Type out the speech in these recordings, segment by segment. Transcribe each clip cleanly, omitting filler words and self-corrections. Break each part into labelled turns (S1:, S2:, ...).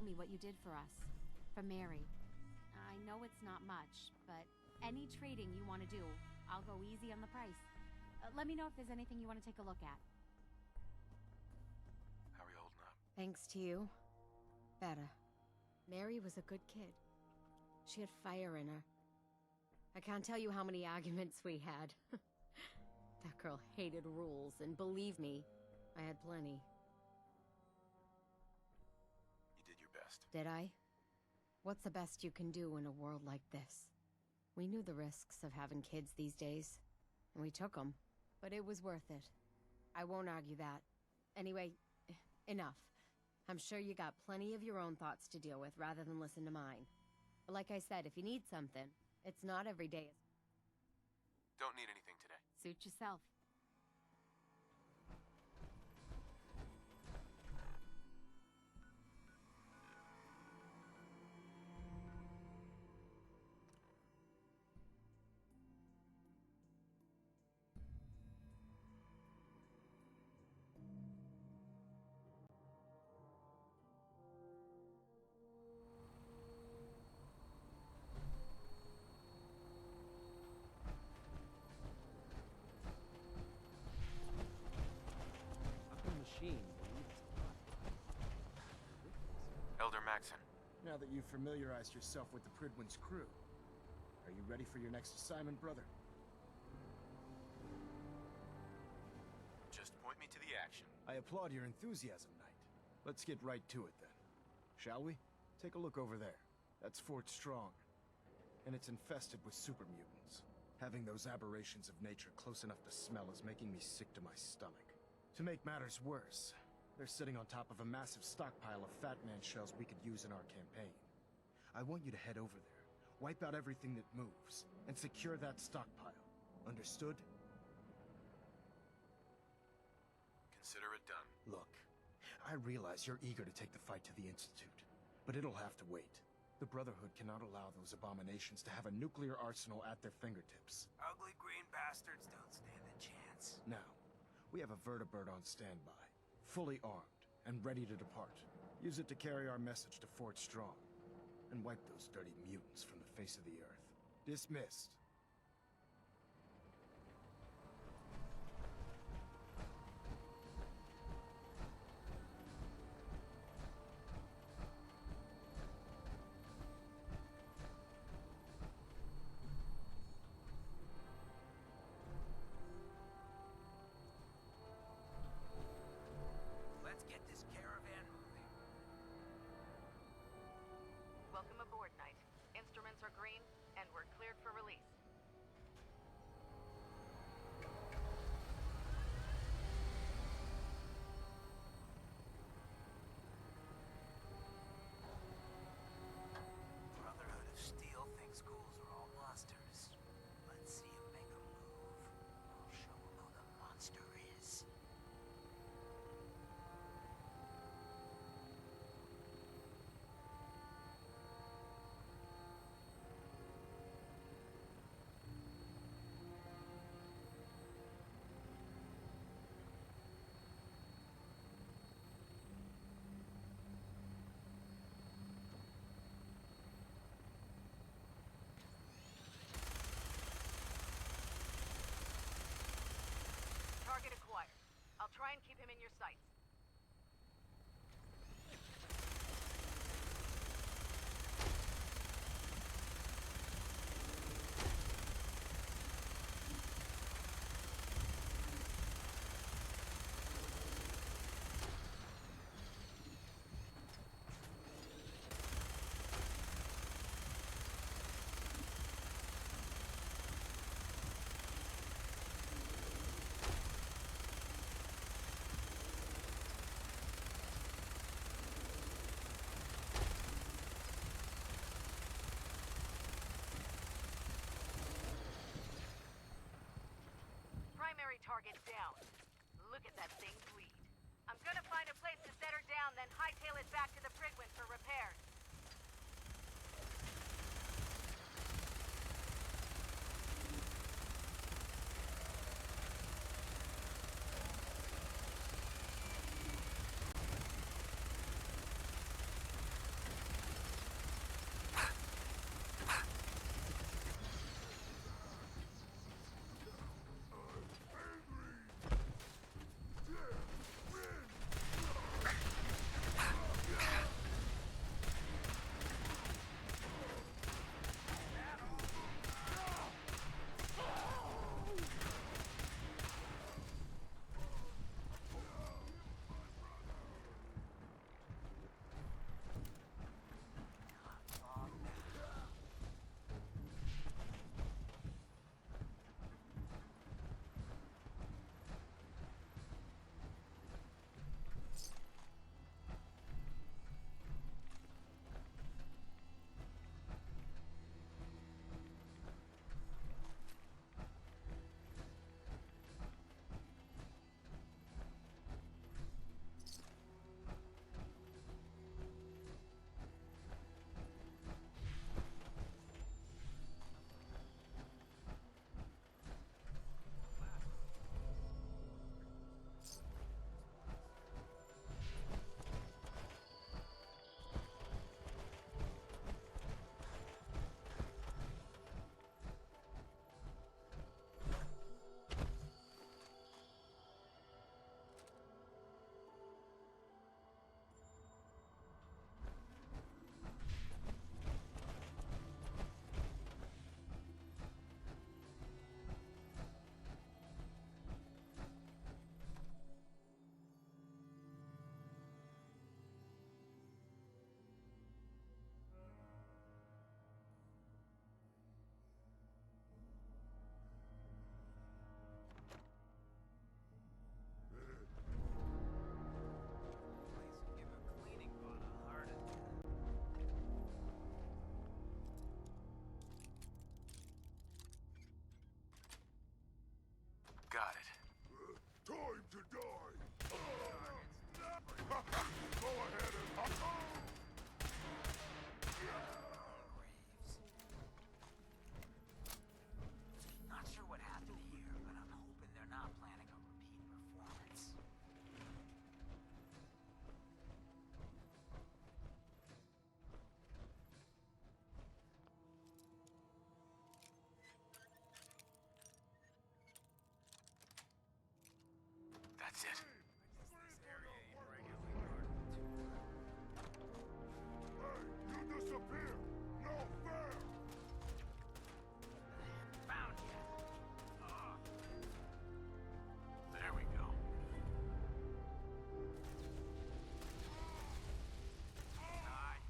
S1: told me what you did for us. For Mary. I know it's not much, but any trading you want to do, I'll go easy on the price. Let me know if there's anything you want to take a look at.
S2: How are you holding up?
S3: Thanks to you. Better. Mary was a good kid. She had fire in her. I can't tell you how many arguments we had. That girl hated rules, and believe me, I had plenty.
S2: You did your best.
S3: Did I? What's the best you can do in a world like this? We knew the risks of having kids these days, and we took them. But it was worth it. I won't argue that. Anyway, enough. I'm sure you got plenty of your own thoughts to deal with rather than listen to mine. But like I said, if you need something, it's not every day.
S2: Don't need anything today.
S1: Suit yourself.
S2: Elder Maxon.
S4: Now that you've familiarized yourself with the Pridwin's crew, are you ready for your next assignment, brother?
S2: Just point me to the action.
S4: I applaud your enthusiasm, Knight. Let's get right to it, then. Shall we? Take a look over there. That's Fort Strong. And it's infested with super mutants. Having those aberrations of nature close enough to smell is making me sick to my stomach. To make matters worse, they're sitting on top of a massive stockpile of Fat Man shells we could use in our campaign. I want you to head over there, wipe out everything that moves, and secure that stockpile. Understood?
S2: Consider it done.
S4: Look, I realize you're eager to take the fight to the Institute, but it'll have to wait. The Brotherhood cannot allow those abominations to have a nuclear arsenal at their fingertips.
S5: Ugly green bastards don't stand a chance.
S4: Now, we have a vertibird on standby, fully armed and ready to depart. Use it to carry our message to Fort Strong, and wipe those dirty mutants from the face of the earth. Dismissed.
S5: Let's get this caravan moving.
S6: Welcome aboard, Knight. Instruments are green, and we're cleared for release.
S5: Brotherhood of Steel thinks ghouls are all monsters. Let's see him make a move. I'll show him who the monster is.
S6: Target acquired. I'll try and keep him in your sights. Primary target down. Look at that thing bleed. I'm gonna find a place to set her down, then hightail it back to the Pridwin for repairs.
S2: That's it.
S5: This area ain't regularly guarded too well.
S7: Hey, you disappear! No fair!
S5: Found you.
S2: There we go.
S5: Alright.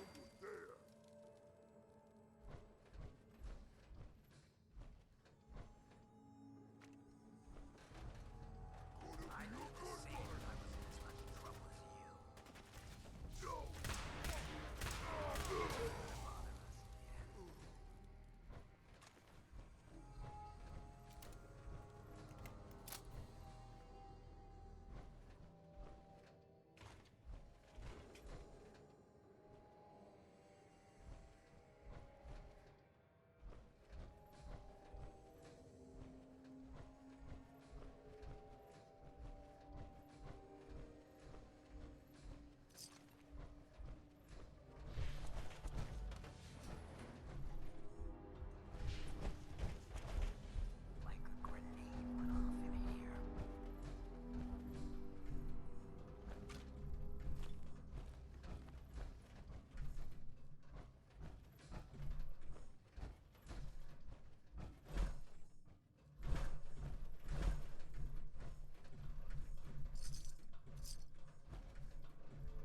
S5: Your day.
S7: There!
S5: I did the same when I was in as much trouble as you.
S7: Joe!
S5: Bother us again. Like a grenade went off in here.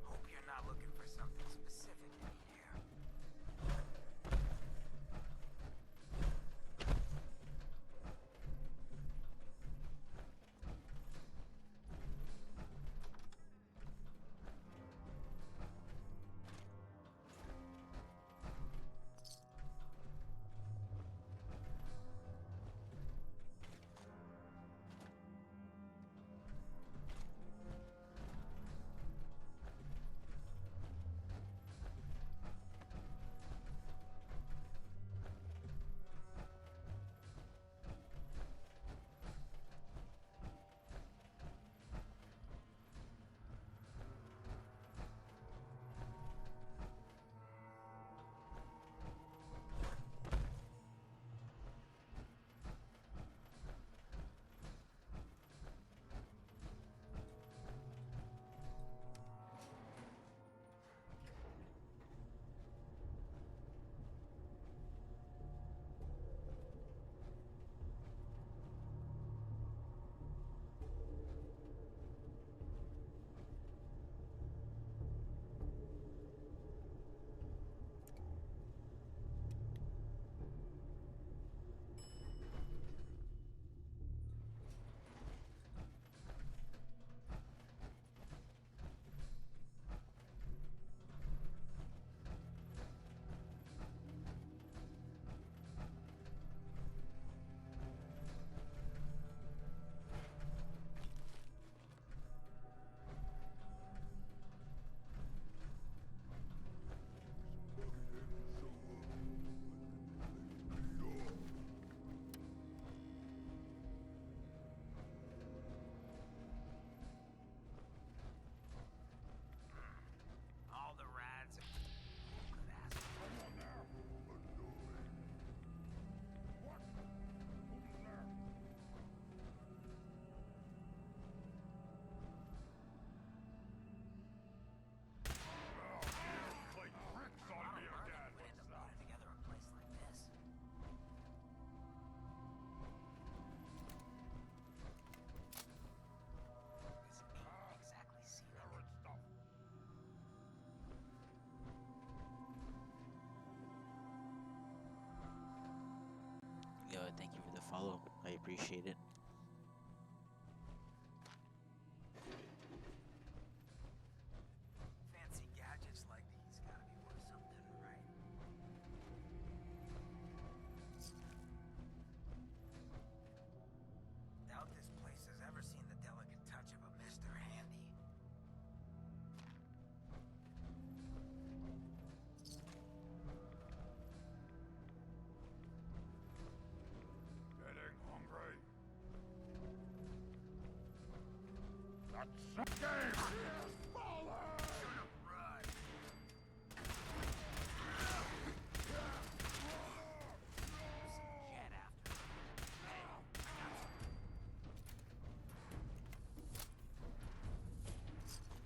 S5: Hope you're not looking for something specific in here. All the rads. Good ass.
S7: Come on now! What? Who's there? Play tricks on me again!
S5: Would end up putting together a place like this. This ain't exactly scenic.
S7: Carrot stuff!
S8: Yo, thank you for the follow. I appreciate it.
S5: Fancy gadgets like these gotta be worth something, right? Jet after. Hey, I got some.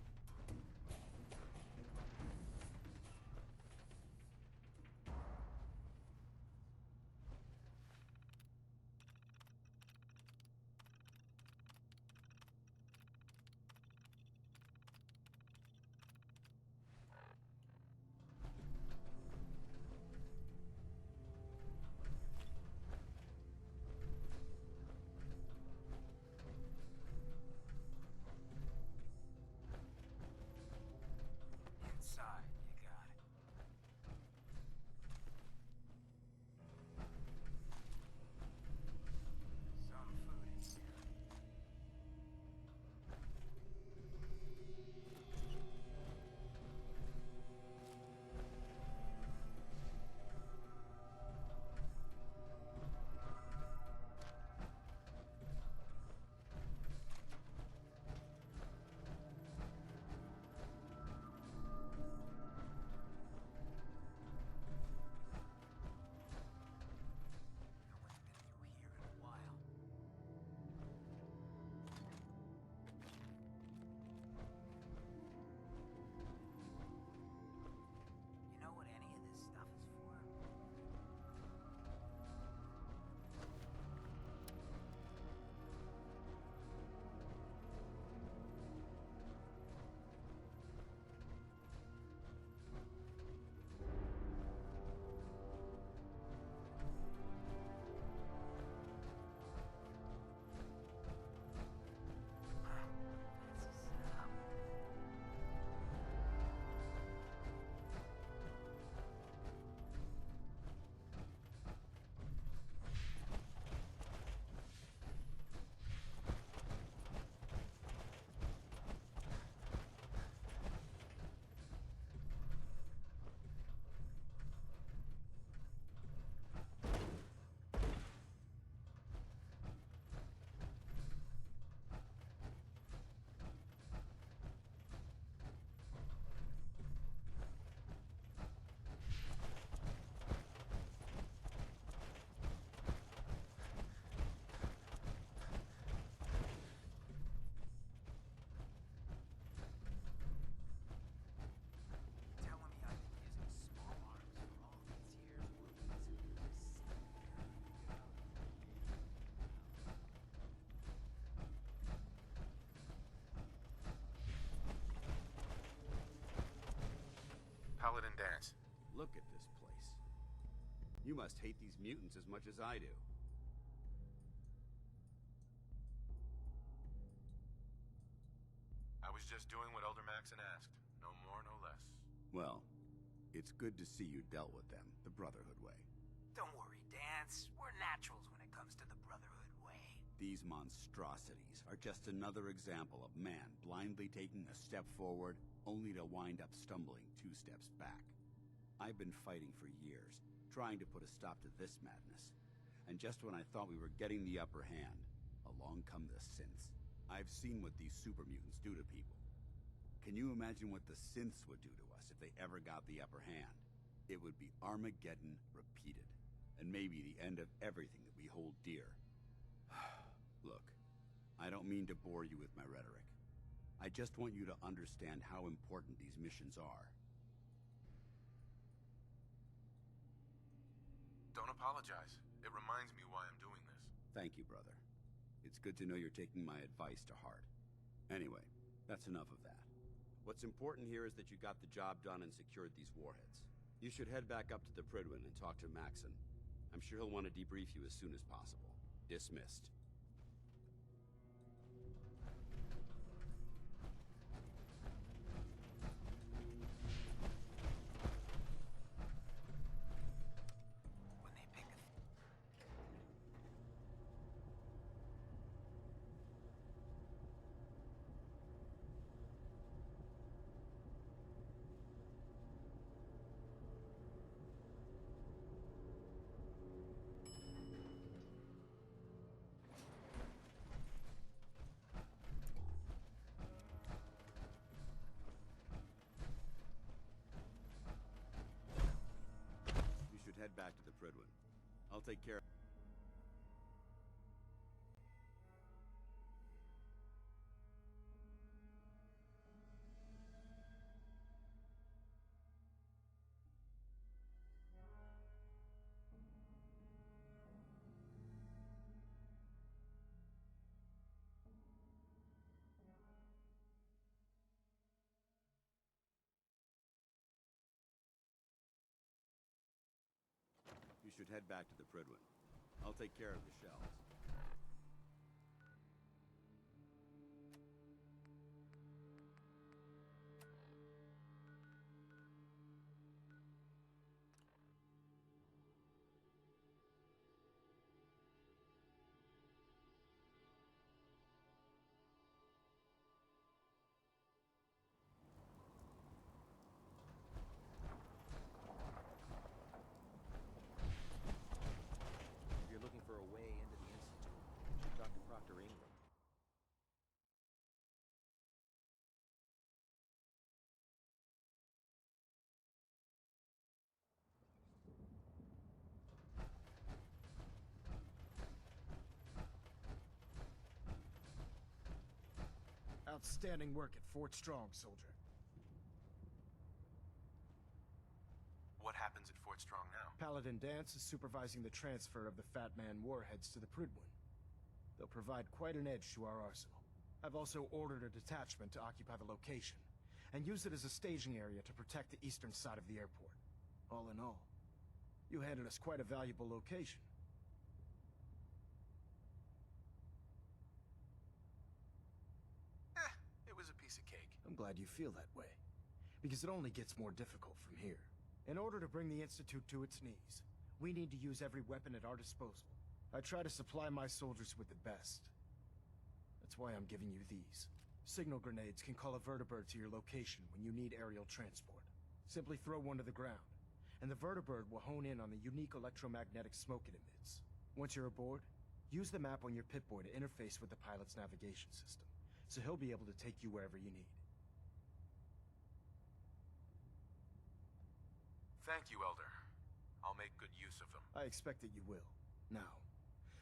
S5: Inside, you got it. Some food in here. No one's been through here in a while. You know what any of this stuff is for? Fancy setup. Telling me I've been using small arms for all these years
S2: Paladin Dance.
S9: Look at this place. You must hate these mutants as much as I do.
S2: I was just doing what Elder Maxon asked. No more, no less.
S9: Well, it's good to see you dealt with them the Brotherhood way.
S5: Don't worry, Dance. We're naturals when it comes to the Brotherhood way.
S9: These monstrosities are just another example of man blindly taking a step forward only to wind up stumbling 2 steps back. I've been fighting for years, trying to put a stop to this madness. And just when I thought we were getting the upper hand, along come the synths. I've seen what these super mutants do to people. Can you imagine what the synths would do to us if they ever got the upper hand? It would be Armageddon repeated, and maybe the end of everything that we hold dear. Look, I don't mean to bore you with my rhetoric. I just want you to understand how important these missions are.
S2: Don't apologize. It reminds me why I'm doing this.
S9: Thank you, brother. It's good to know you're taking my advice to heart. Anyway, that's enough of that. What's important here is that you got the job done and secured these warheads. You should head back up to the Pridwin and talk to Maxon. I'm sure he'll want to debrief you as soon as possible. Dismissed.
S5: When they pick a
S9: to the Pridwin. I'll take care. You should head back to the Pridwin. I'll take care of the shells.
S10: If you're looking for a way into the Institute, you should talk to Proctor Ingram.
S4: Outstanding work at Fort Strong, soldier.
S2: What happens at Fort Strong now?
S4: Paladin Dance is supervising the transfer of the Fat Man warheads to the Pridwin. They'll provide quite an edge to our arsenal. I've also ordered a detachment to occupy the location, and use it as a staging area to protect the eastern side of the airport. All in all, you handed us quite a valuable location.
S2: It was a piece of cake.
S4: I'm glad you feel that way, because it only gets more difficult from here. In order to bring the Institute to its knees, we need to use every weapon at our disposal. I try to supply my soldiers with the best. That's why I'm giving you these. Signal grenades can call a vertibird to your location when you need aerial transport. Simply throw one to the ground, and the vertibird will hone in on the unique electromagnetic smoke it emits. Once you're aboard, use the map on your Pip-Boy to interface with the pilot's navigation system, so he'll be able to take you wherever you need.
S2: Thank you, Elder. I'll make good use of them.
S4: I expect that you will. Now,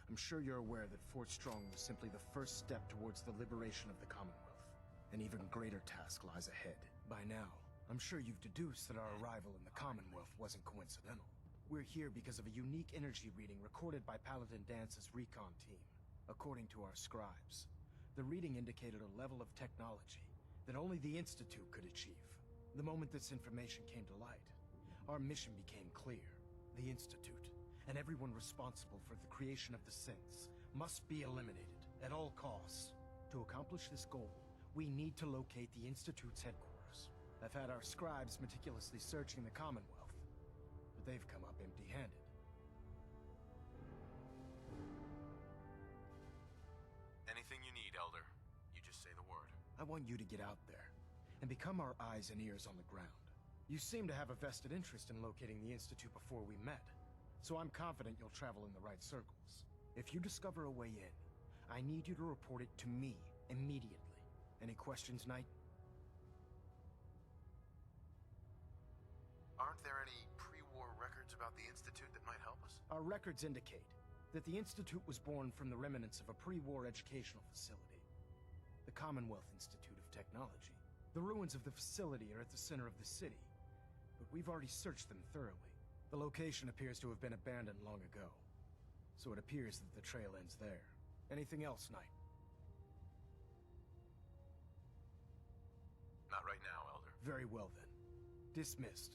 S4: I'm sure you're aware that Fort Strong was simply the first step towards the liberation of the Commonwealth. An even greater task lies ahead. By now, I'm sure you've deduced that our arrival in the Commonwealth wasn't coincidental. We're here because of a unique energy reading recorded by Paladin Dance's recon team. According to our scribes, the reading indicated a level of technology that only the Institute could achieve. The moment this information came to light, our mission became clear. The Institute, and everyone responsible for the creation of the synths, must be eliminated at all costs. To accomplish this goal, we need to locate the Institute's headquarters. I've had our scribes meticulously searching the Commonwealth, but they've come up empty-handed.
S2: Anything you need, Elder. You just say the word.
S4: I want you to get out there and become our eyes and ears on the ground. You seem to have a vested interest in locating the Institute before we met, so I'm confident you'll travel in the right circles. If you discover a way in, I need you to report it to me immediately. Any questions, Knight?
S2: Aren't there any pre-war records about the Institute that might help us?
S4: Our records indicate that the Institute was born from the remnants of a pre-war educational facility, the Commonwealth Institute of Technology. The ruins of the facility are at the center of the city, but we've already searched them thoroughly. The location appears to have been abandoned long ago, so it appears that the trail ends there. Anything else, Knight?
S2: Not right now, Elder.
S4: Very well then. Dismissed.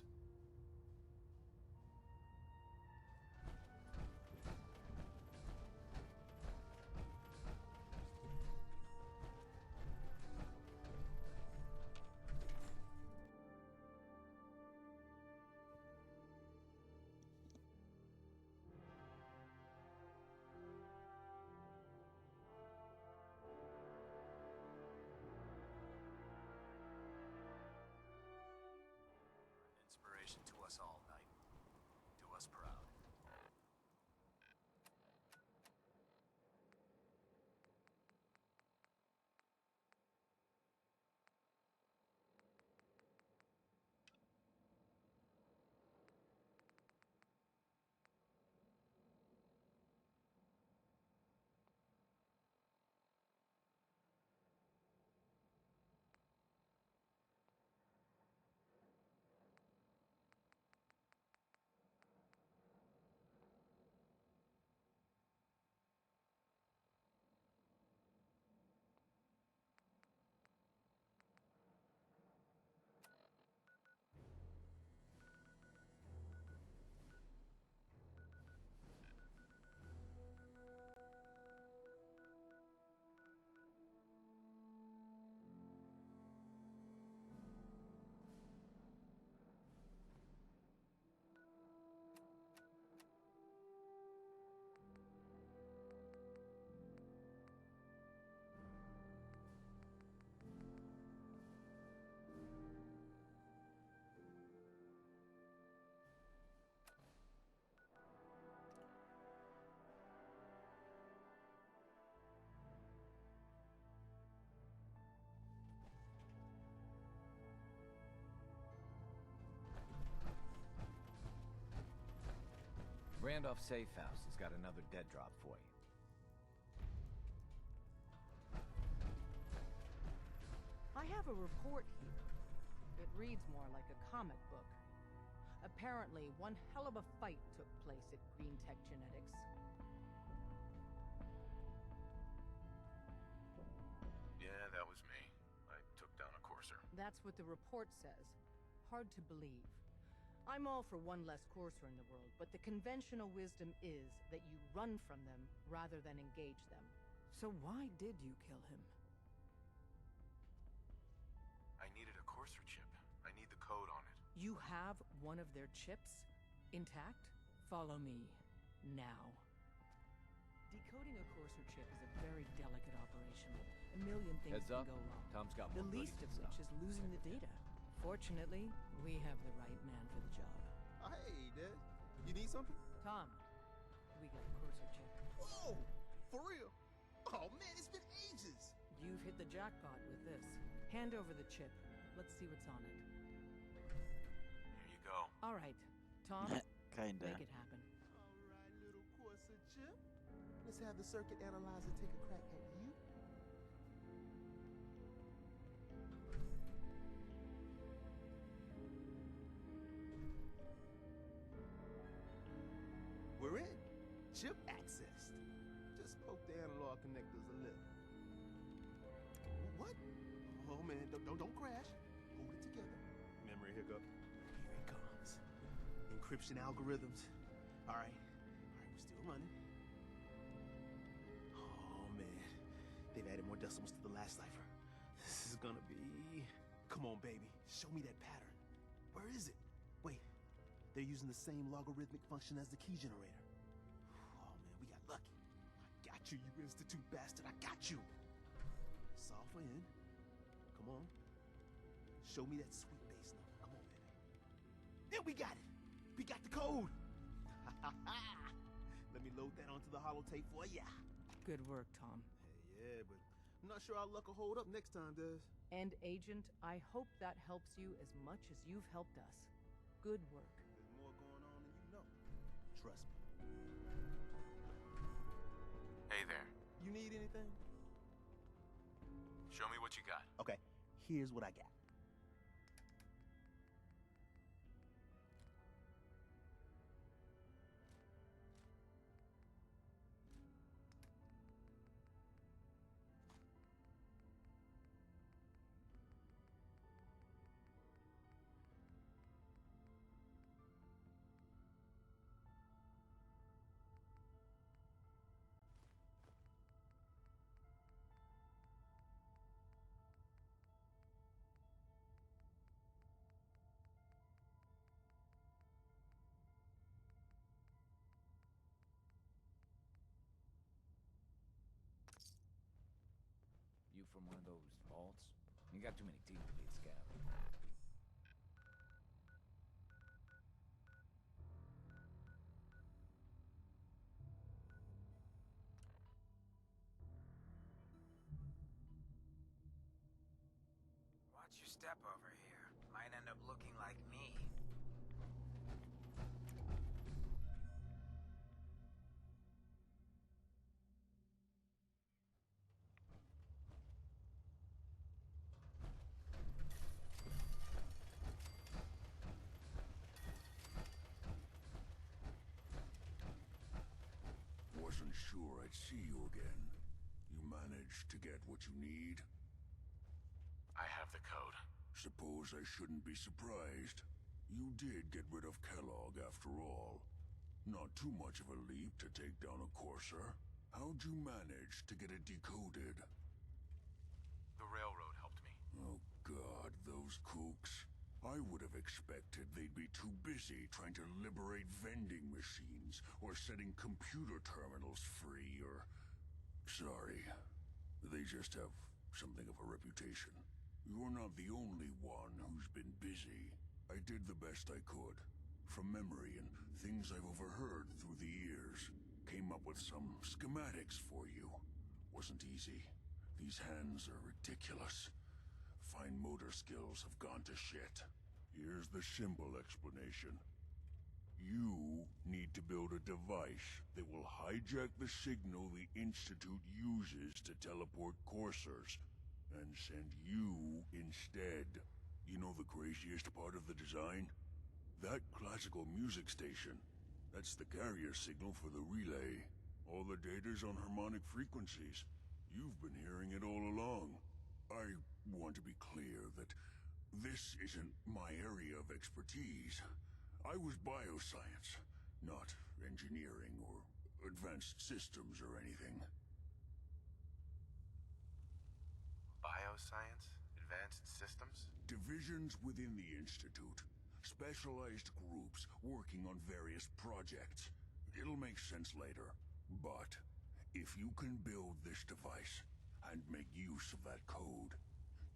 S10: Randolph Safe House has got another dead drop for you.
S11: I have a report here. It reads more like a comic book. Apparently, one hell of a fight took place at Green Tech Genetics.
S2: Yeah, that was me. I took down a courser.
S11: That's what the report says. Hard to believe. I'm all for one less courser in the world, but the conventional wisdom is that you run from them rather than engage them. So why did you kill him?
S2: I needed a courser chip. I need the code on it.
S11: You have one of their chips intact? Follow me now. Decoding a courser chip is a very delicate operation. A million things
S10: Heads
S11: can
S10: up.
S11: go wrong.
S10: Tom's got
S11: The
S10: more
S11: least
S10: goodies
S11: of which is losing the data. Fortunately, we have the right man for the job.
S12: Hey, Dad. You need something?
S11: Tom, we got a courser chip.
S12: Oh, for real? Oh, man, it's been ages.
S11: You've hit the jackpot with this. Hand over the chip. Let's see what's on it.
S2: Here you go.
S11: All right, Tom,
S8: Kinda.
S11: make it happen.
S12: All right, little courser chip. Let's have the circuit analyzer take a crack at you. We're in. Chip accessed. Just poke the analog connectors a little. What? Oh man, don't crash. Hold it together.
S7: Memory hiccup.
S12: Here it comes. Encryption algorithms. All right, we're still running. Oh man, they've added more decimals to the last cipher. This is gonna be. Come on, baby, show me that pattern. Where is it? Wait, they're using the same logarithmic function as the key generator. Oh man, we got lucky. I got you, you institute bastard. I got you. Software in. Come on. Show me that sweet bass number. Come on, baby. There, we got it. We got the code. Let me load that onto the holotape for ya.
S11: Good work, Tom.
S12: Hey, yeah, but I'm not sure our luck will hold up next time, Des.
S11: And Agent, I hope that helps you as much as you've helped us. Good work.
S12: There's more going on than you know. Trust me.
S2: Hey there.
S12: You need anything?
S2: Show me what you got.
S12: Okay, here's what I got.
S10: You from one of those vaults? You got too many teeth to be a scout.
S5: Watch your step over here. Might end up looking like me.
S7: Wasn't sure I'd see you again. You managed to get what you need?
S2: I have the code.
S7: Suppose I shouldn't be surprised. You did get rid of Kellogg after all. Not too much of a leap to take down a courser. How'd you manage to get it decoded?
S2: The railroad helped me.
S7: Oh God, those kooks. I would have expected they'd be too busy trying to liberate vending machines or setting computer terminals free or... Sorry. They just have something of a reputation. You're not the only one who's been busy. I did the best I could. From memory and things I've overheard through the years. Came up with some schematics for you. Wasn't easy. These hands are ridiculous. Fine motor skills have gone to shit. Here's the simple explanation. You need to build a device that will hijack the signal the Institute uses to teleport coursers, and send you instead. You know the craziest part of the design? That classical music station. That's the carrier signal for the relay. All the data's on harmonic frequencies. You've been hearing it all along. I want to be clear that this isn't my area of expertise. I was bioscience, not engineering or advanced systems or anything.
S2: Bioscience? Advanced systems?
S7: Divisions within the Institute. Specialized groups working on various projects. It'll make sense later. But if you can build this device and make use of that code,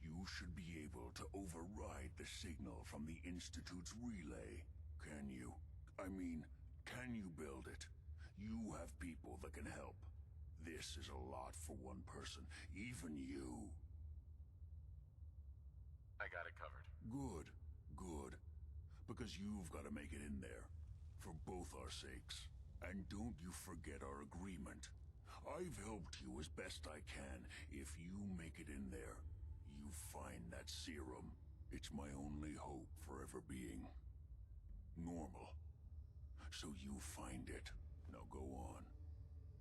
S7: you should be able to override the signal from the Institute's relay. Can you? I mean, can you build it? You have people that can help. This is a lot for one person, even you.
S2: I got it covered.
S7: Good, good. Because you've got to make it in there. For both our sakes. And don't you forget our agreement. I've helped you as best I can. If you make it in there, you find that serum. It's my only hope for ever being normal. So you find it. Now go on.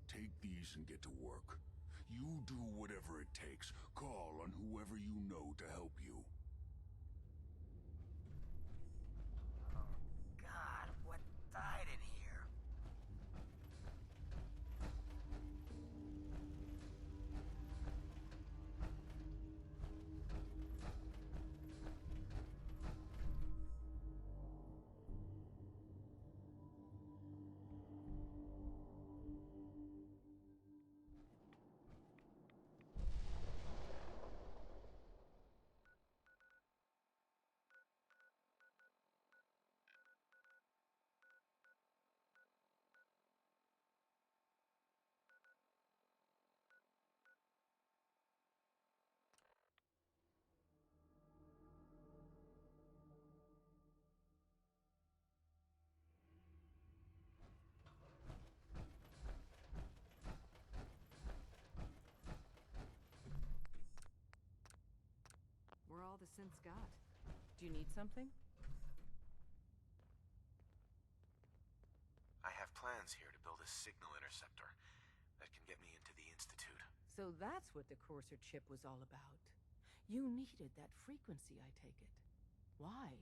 S7: Take these and get to work. You do whatever it takes. Call on whoever you know to help you.
S5: God, what died in here?
S11: We're all the synths got. Do you need something?
S2: I have plans here to build a signal interceptor that can get me into the Institute.
S11: So that's what the Courser chip was all about. You needed that frequency, I take it. Why?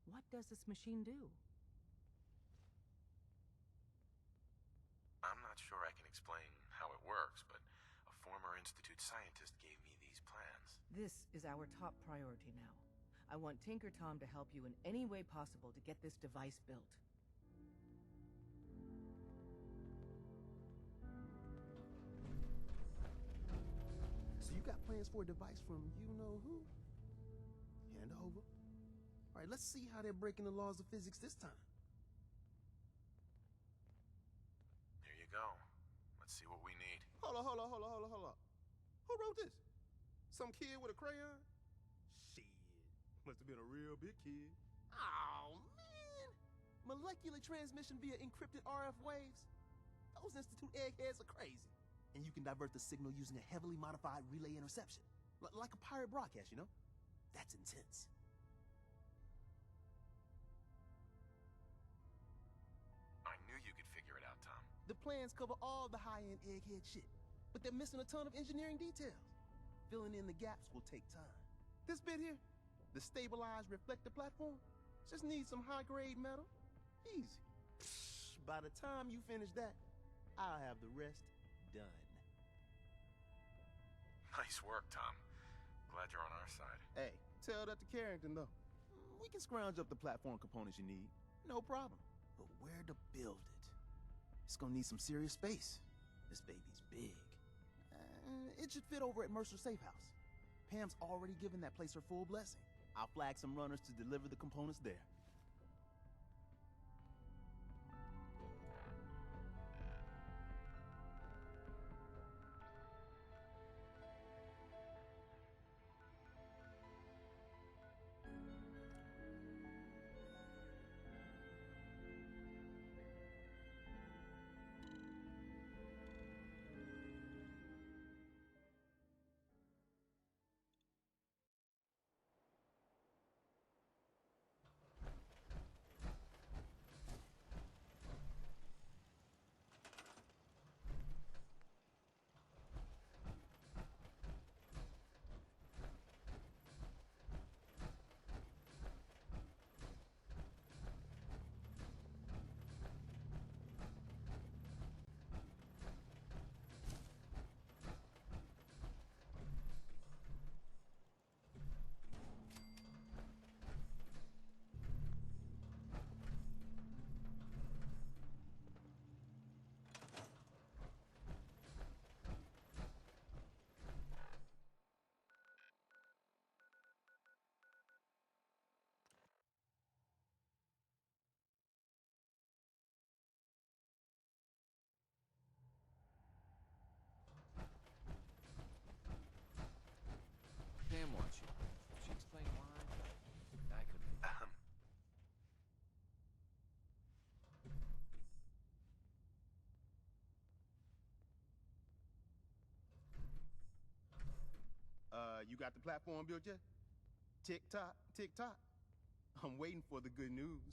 S11: What does this machine do?
S2: I'm not sure I can explain how it works, but a former Institute scientist gave me these plans.
S11: This is our top priority now. I want Tinker Tom to help you in any way possible to get this device built.
S12: So you got plans for a device from you-know-who? Hand over. All right, let's see how they're breaking the laws of physics this time.
S2: Here you go. Let's see what we need.
S12: Hold on. Who wrote this? Some kid with a crayon? Shit. Must have been a real big kid. Oh, man. Molecular transmission via encrypted RF waves? Those Institute eggheads are crazy. And you can divert the signal using a heavily modified relay interception. Like a pirate broadcast, you know? That's intense.
S2: I knew you could figure it out, Tom.
S12: The plans cover all the high-end egghead shit, but they're missing a ton of engineering details. Filling in the gaps will take time. This bit here, the stabilized reflector platform, just needs some high-grade metal. Easy. By the time you finish that, I'll have the rest done.
S2: Nice work, Tom. Glad you're on our side.
S12: Hey, tell that to Carrington, though. We can scrounge up the platform components you need. No problem. But where to build it? It's gonna need some serious space. This baby's big. It should fit over at Mercer's safe house. Pam's already given that place her full blessing. I'll flag some runners to deliver the components there. You got the platform built yet? Tick tock, tick tock. I'm waiting for the good news.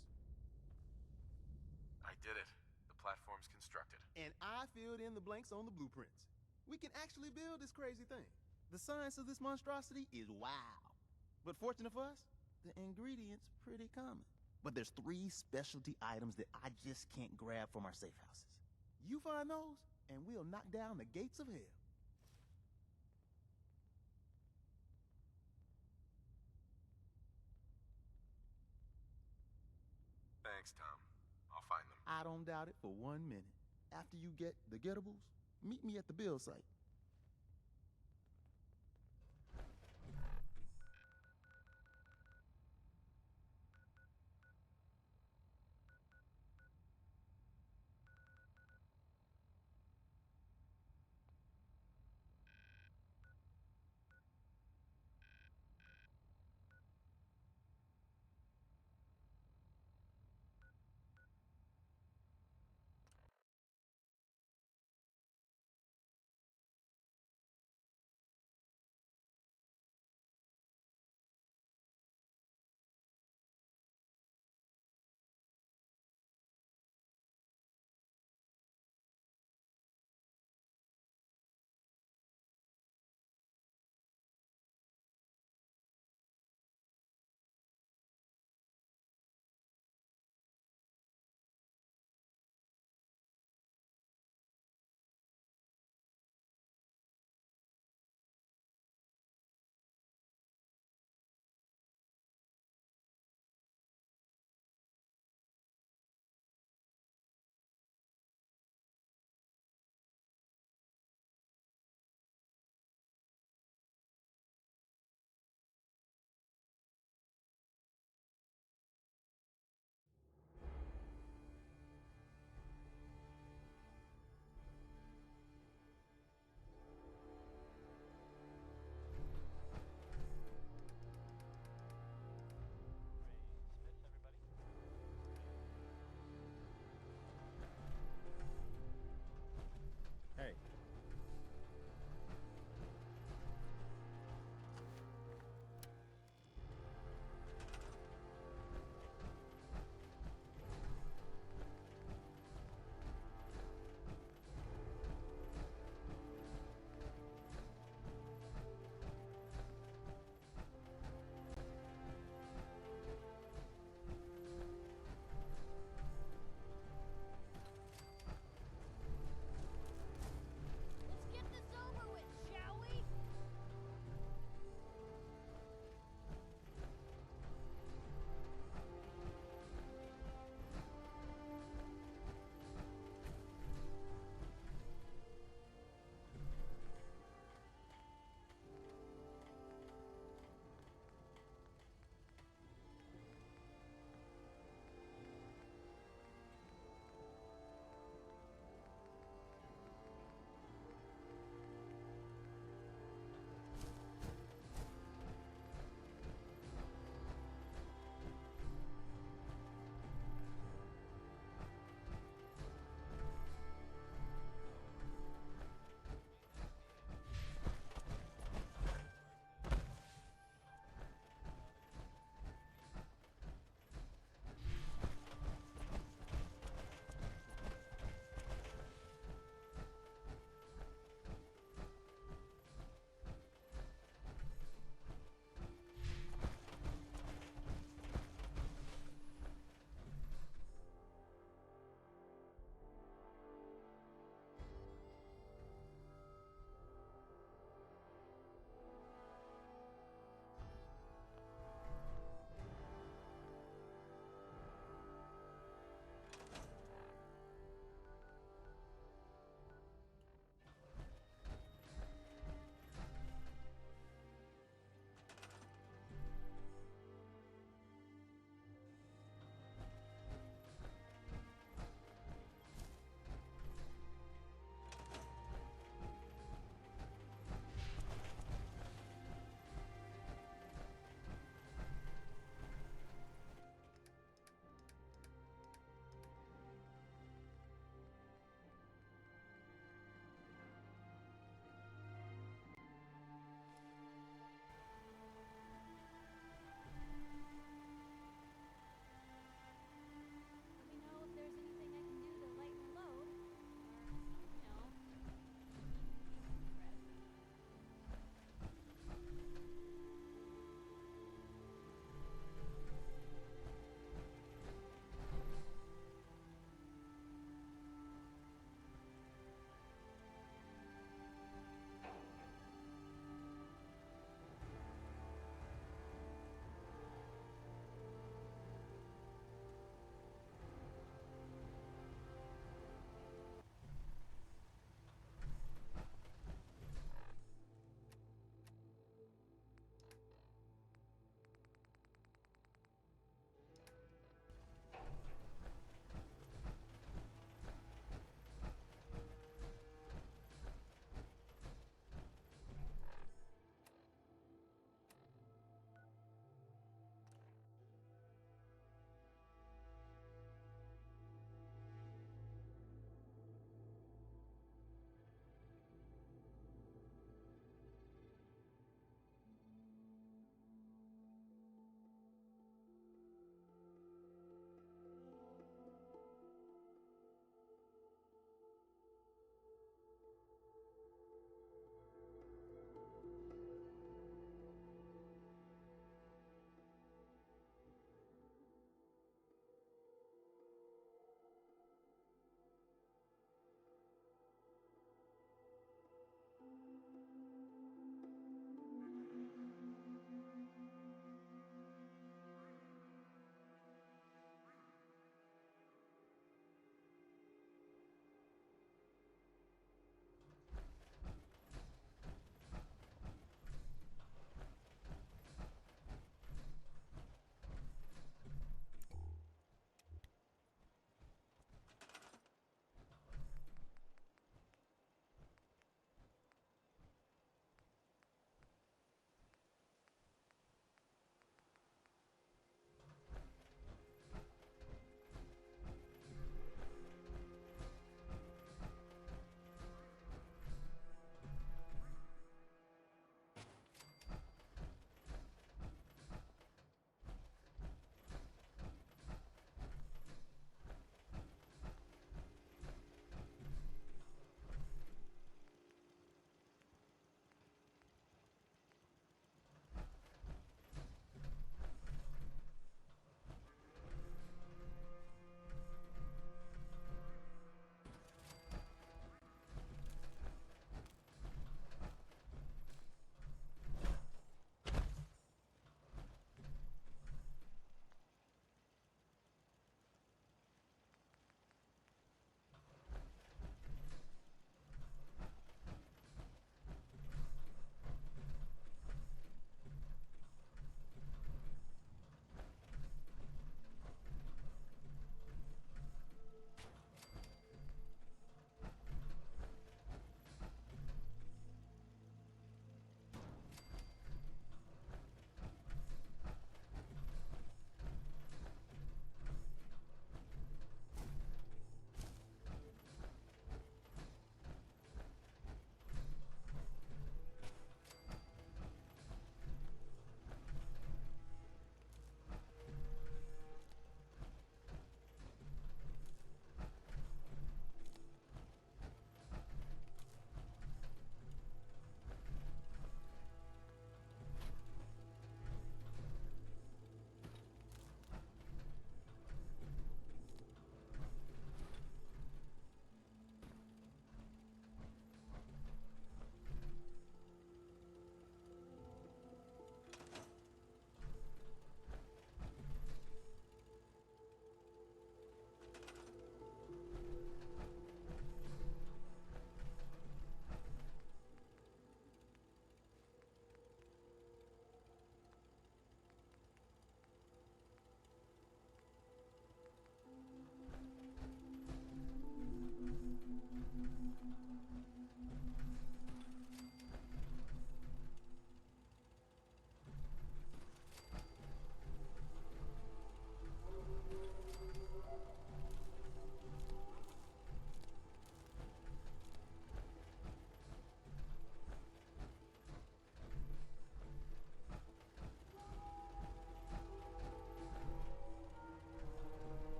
S2: I did it. The platform's constructed.
S12: And I filled in the blanks on the blueprints. We can actually build this crazy thing. The science of this monstrosity is wow. But fortunate for us, the ingredients pretty common. But there's 3 specialty items that I just can't grab from our safe houses. You find those, and we'll knock down the gates of hell.
S2: Thanks, Tom. I'll find them.
S12: I don't doubt it for 1 minute. After you get the getables, meet me at the build site.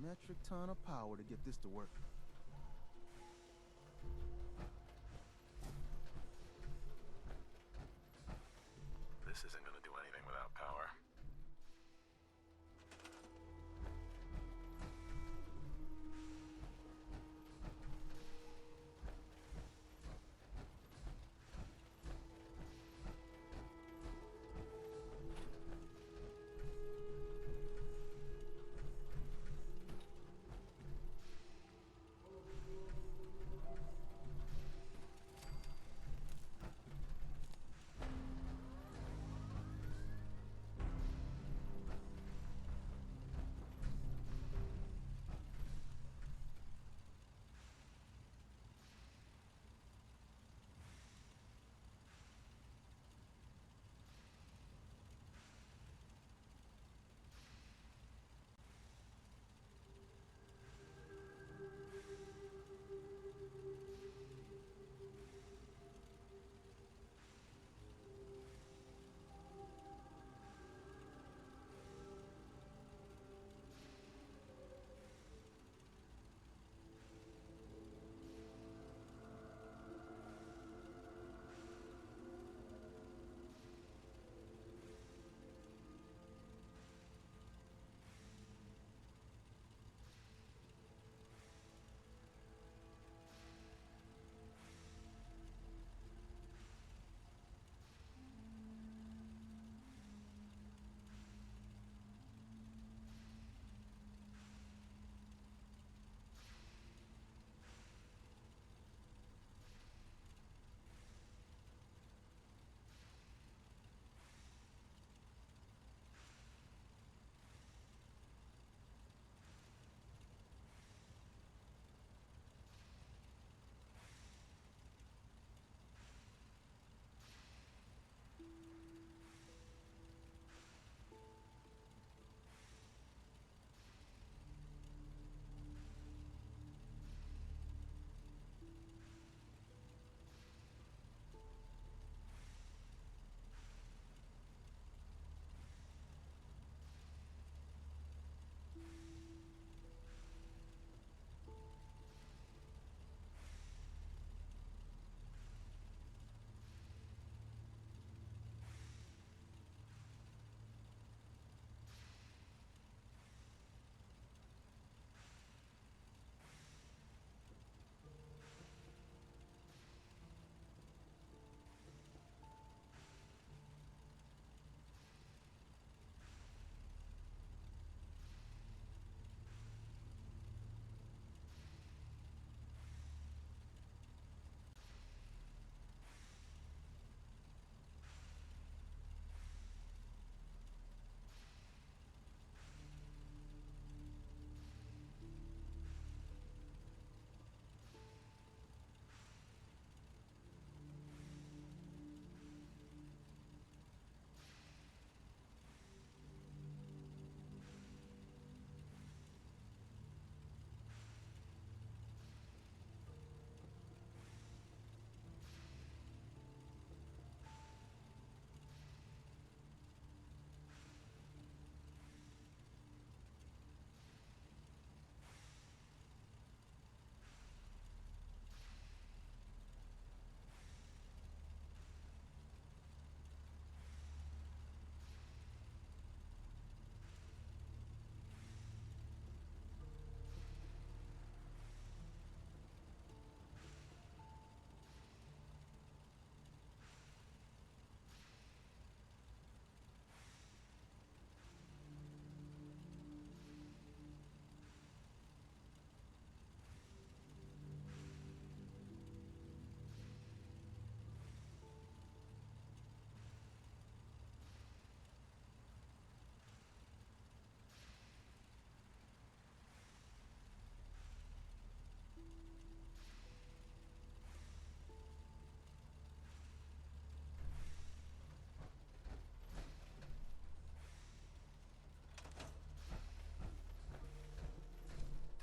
S12: metric ton of power to get this to work.
S2: This isn't gonna do anything without power.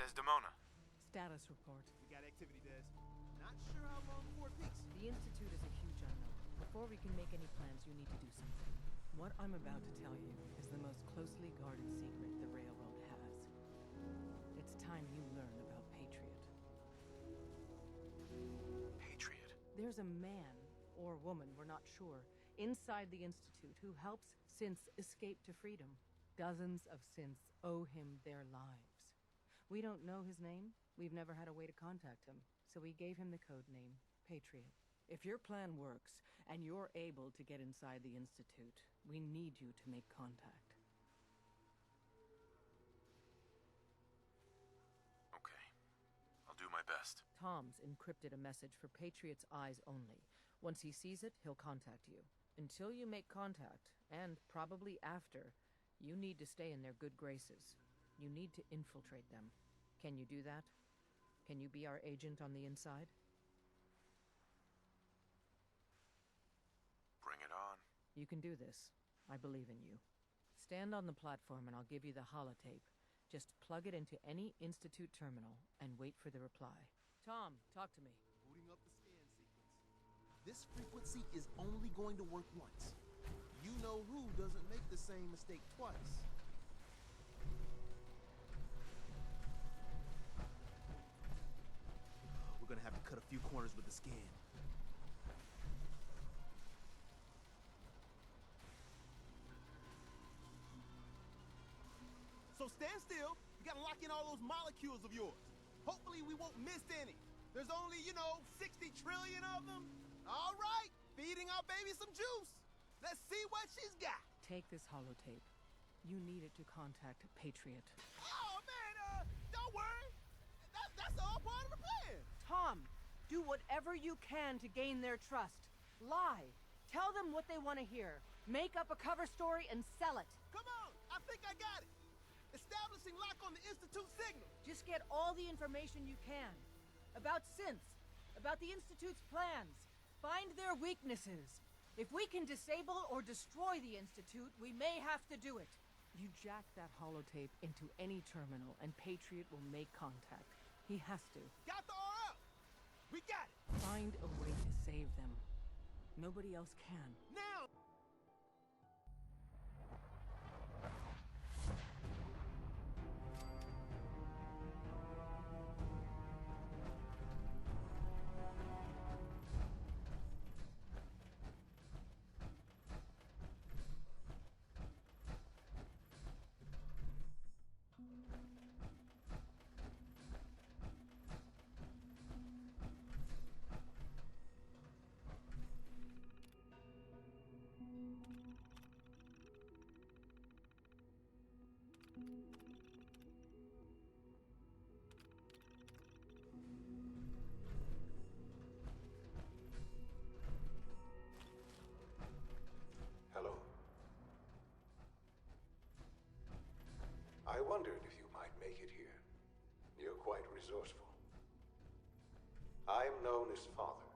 S2: Desdemona.
S11: Status report.
S12: We got activity, Des. Not sure how long before it peaks.
S11: The Institute is a huge unknown. Before we can make any plans, you need to do something. What I'm about to tell you is the most closely guarded secret the Railroad has. It There's a man, or woman, we're not sure, inside the Institute who helps synths escape to freedom. Dozens of synths owe him their lives. We don't know his name. We've never had a way to contact him, so we gave him the code name, Patriot. If your plan works, and you're able to get inside the Institute, we need you to make contact.
S2: Okay. I'll do my best.
S11: Tom's encrypted a message for Patriot's eyes only. Once he sees it, he'll contact you. Until you make contact, and probably after, you need to stay in their good graces. You need to infiltrate them. Can you do that? Can you be our agent on the inside?
S2: Bring it on.
S11: You can do this. I believe in you. Stand on the platform and I'll give you the holotape. Just plug it into any Institute terminal and wait for the reply. Tom, talk to me.
S12: Booting up the scan sequence. This frequency is only going to work once. You know who doesn't make the same mistake twice. We're gonna have to cut a few corners with the scan. So stand still. You gotta lock in all those molecules of yours. Hopefully we won't miss any. There's only, 60 trillion of them. All right, feeding our baby some juice. Let's see what she's got.
S11: Take this holotape. You need it to contact Patriot.
S12: Oh, man, don't worry. That's all part of the plan.
S11: Tom, do whatever you can to gain their trust. Lie. Tell them what they want to hear. Make up a cover story and sell it.
S12: Come on, I think I got it. Establishing lock on the Institute signal.
S11: Just get all the information you can. About synths. About the Institute's plans. Find their weaknesses. If we can disable or destroy the Institute, we may have to do it. You jack that holotape into any terminal and Patriot will make contact. He has to.
S12: Got the RL. We got it.
S11: Find a way to save them. Nobody else can.
S12: Now!
S13: Hello. I wondered if you might make it here. You're quite resourceful. I'm known as Father.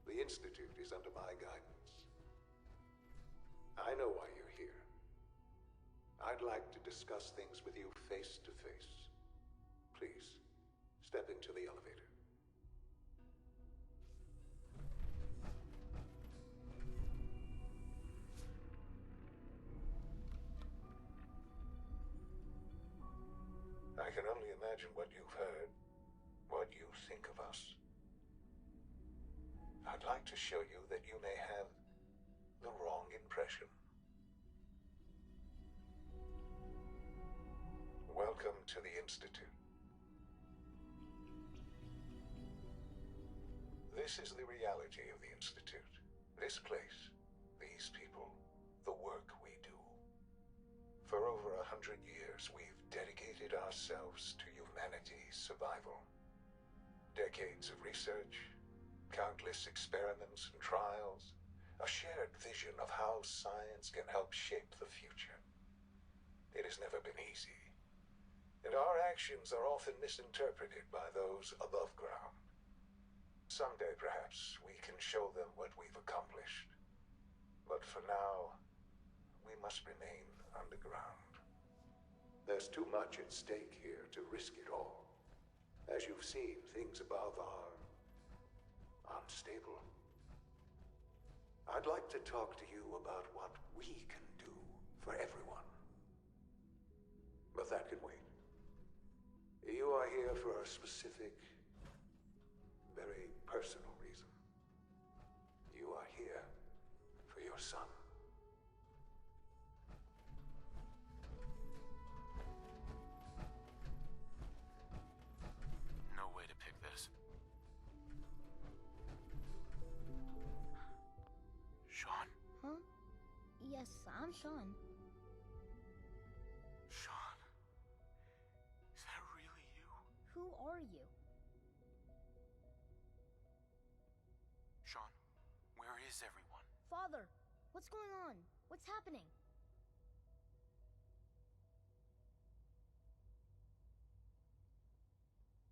S13: The Institute is under my guidance. I know why you're here. I'd like to discuss things with you face to face. Please, step into the elevator. I can only imagine what you've heard, what you think of us. I'd like to show you that you may have the wrong impression. Welcome to the Institute. This is the reality of the Institute. This place, these people, the work we do. For over 100 years, we've dedicated ourselves to humanity's survival. Decades of research, countless experiments and trials, a shared vision of how science can help shape the future. It has never been easy, and our actions are often misinterpreted by those above ground. Someday, perhaps, we can show them what we've accomplished. But for now, we must remain underground. There's too much at stake here to risk it all. As you've seen, things above are unstable. I'd like to talk to you about what we can do for everyone. But that can wait. You are here for a specific, very personal reason. your son.
S2: No way to pick this. Sean?
S14: Huh? Yes, I'm Sean.
S2: Sean? Is that really you?
S14: Who are you?
S2: Sean, where is everyone?
S14: Father, what's going on? What's happening?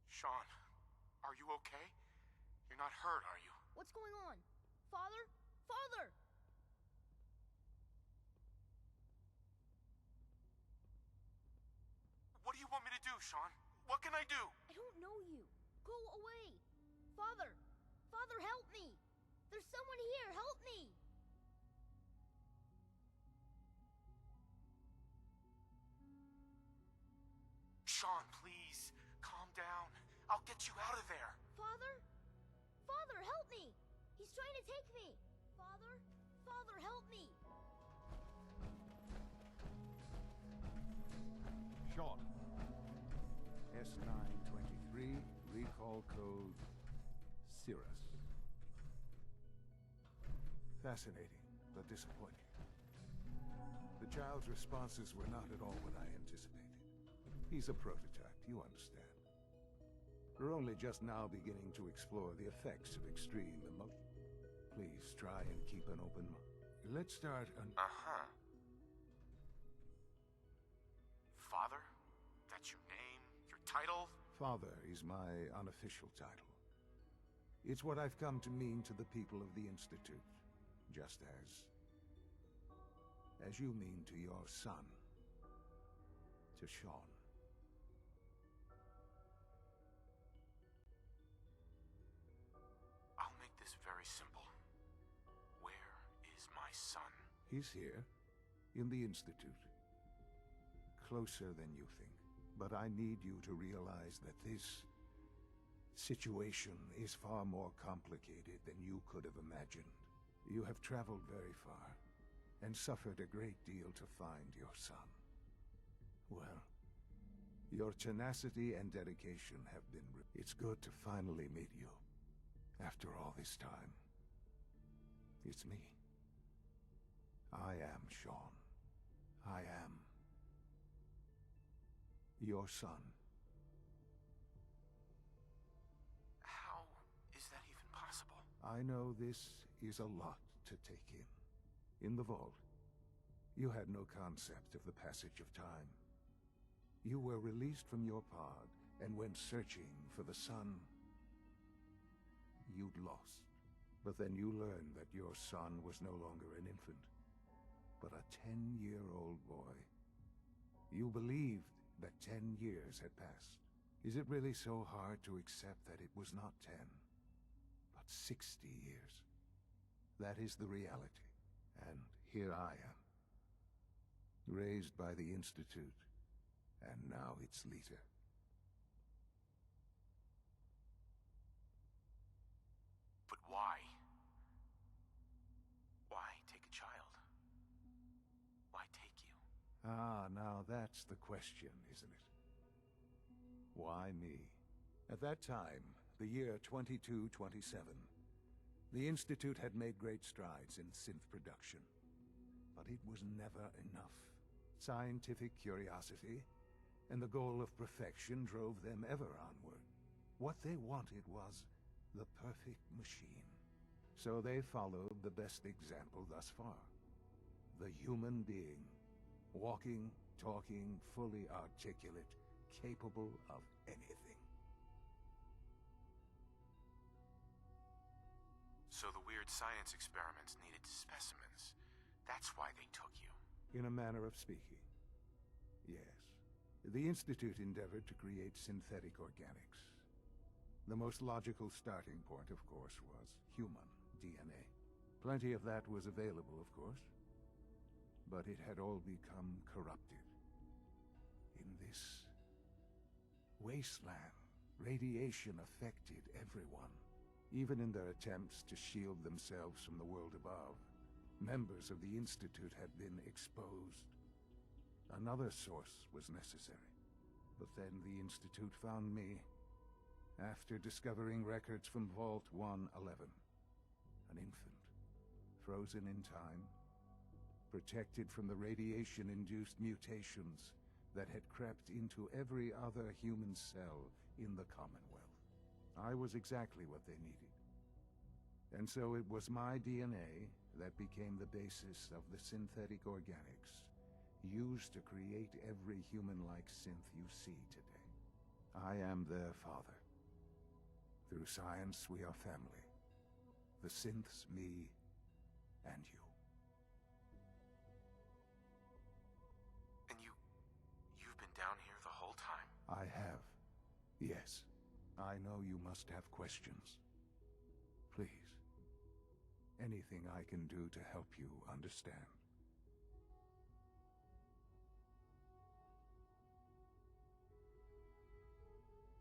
S2: Sean, are you okay? You're not hurt, are you?
S14: What's going on? Father? Father!
S2: What do you want me to do, Sean? What can I do?
S14: I don't know you. Go away. Father! Father, help me! There's someone here! Help me!
S2: Sean, please. Calm down. I'll get you out of there.
S14: Father? Father, help me! He's trying to take me! Father? Father, help me!
S15: Sean. S923, recall code Cirrus.
S4: Fascinating, but disappointing. The child's responses were not at all what I anticipated. He's a prototype, you understand. We're only just now beginning to explore the effects of extreme emotion. Please try and keep an open mind. Let's start on...
S2: Uh-huh. Father? That's your name? Your title?
S4: Father is my unofficial title. It's what I've come to mean to the people of the Institute, just as you mean to your son, to Sean.
S2: I'll make this very simple. Where is my son?
S4: He's here, in the Institute. Closer than you think. But I need you to realize that this situation is far more complicated than you could have imagined. You have traveled very far, and suffered a great deal to find your son. Well, your tenacity and dedication have been... It's good to finally meet you, after all this time. It's me. I am Sean. I am your son.
S2: How is that even possible?
S4: I know this is a lot to take in. In the vault, you had no concept of the passage of time. You were released from your pod and went searching for the son you'd lost. But then you learned that your son was no longer an infant, but a 10-year-old boy. You believed that 10 years had passed. Is it really so hard to accept that it was not 10, but 60 years? That is the reality. And here I am, raised by the Institute, and now its leader.
S2: But why? Why take a child? Why take you?
S4: Ah, now that's the question, isn't it? Why me? At that time, the year 2227, the Institute had made great strides in synth production. But it was never enough. Scientific curiosity and the goal of perfection drove them ever onward. What they wanted was the perfect machine. So they followed the best example thus far. The human being. Walking, talking, fully articulate, capable of anything.
S2: So the weird science experiments needed specimens. That's why they took you.
S4: In a manner of speaking. Yes. The Institute endeavored to create synthetic organics. The most logical starting point, of course, was human DNA. Plenty of that was available, of course. But it had all become corrupted. In this wasteland, radiation affected everyone, even in their attempts to shield themselves from the world above.
S15: Members of the Institute had been exposed. Another source was necessary. But then the Institute found me after discovering records from Vault 111. An infant, frozen in time, protected from the radiation-induced mutations that had crept into every other human cell in the Commonwealth. I was exactly what they needed. And so it was my DNA that became the basis of the synthetic organics used to create every human-like synth you see today. I am their father. Through science, we are family. The synths, me, and you.
S2: And you've been down here the whole time?
S15: I have. Yes. I know you must have questions. Please. Anything I can do to help you understand.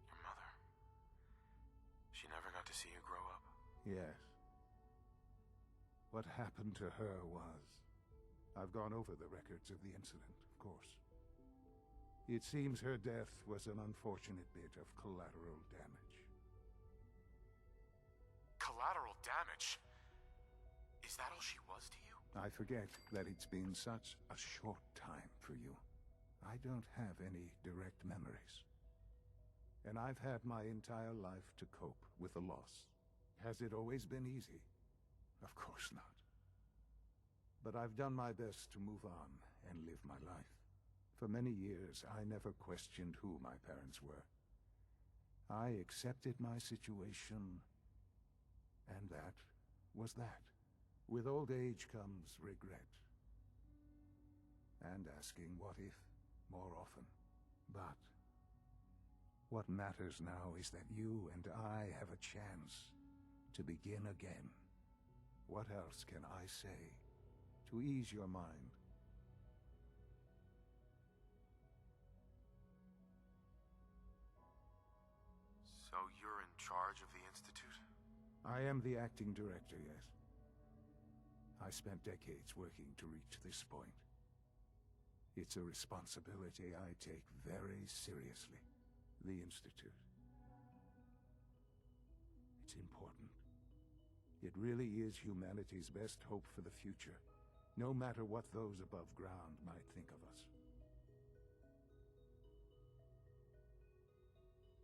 S2: Your mother. She never got to see you grow up?
S15: Yes. What happened to her was... I've gone over the records of the incident, of course. It seems her death was an unfortunate bit of collateral damage.
S2: Collateral damage? Is that all she was to you?
S15: I forget that it's been such a short time for you. I don't have any direct memories. And I've had my entire life to cope with the loss. Has it always been easy? Of course not. But I've done my best to move on and live my life. For many years, I never questioned who my parents were. I accepted my situation, and that was that. With old age comes regret. And asking what if more often. But what matters now is that you and I have a chance to begin again. What else can I say to ease your mind?
S2: So you're in charge of the Institute?
S15: I am the acting director, yes. I spent decades working to reach this point. It's a responsibility I take very seriously. The Institute. It's important. It really is humanity's best hope for the future, no matter what those above ground might think of us.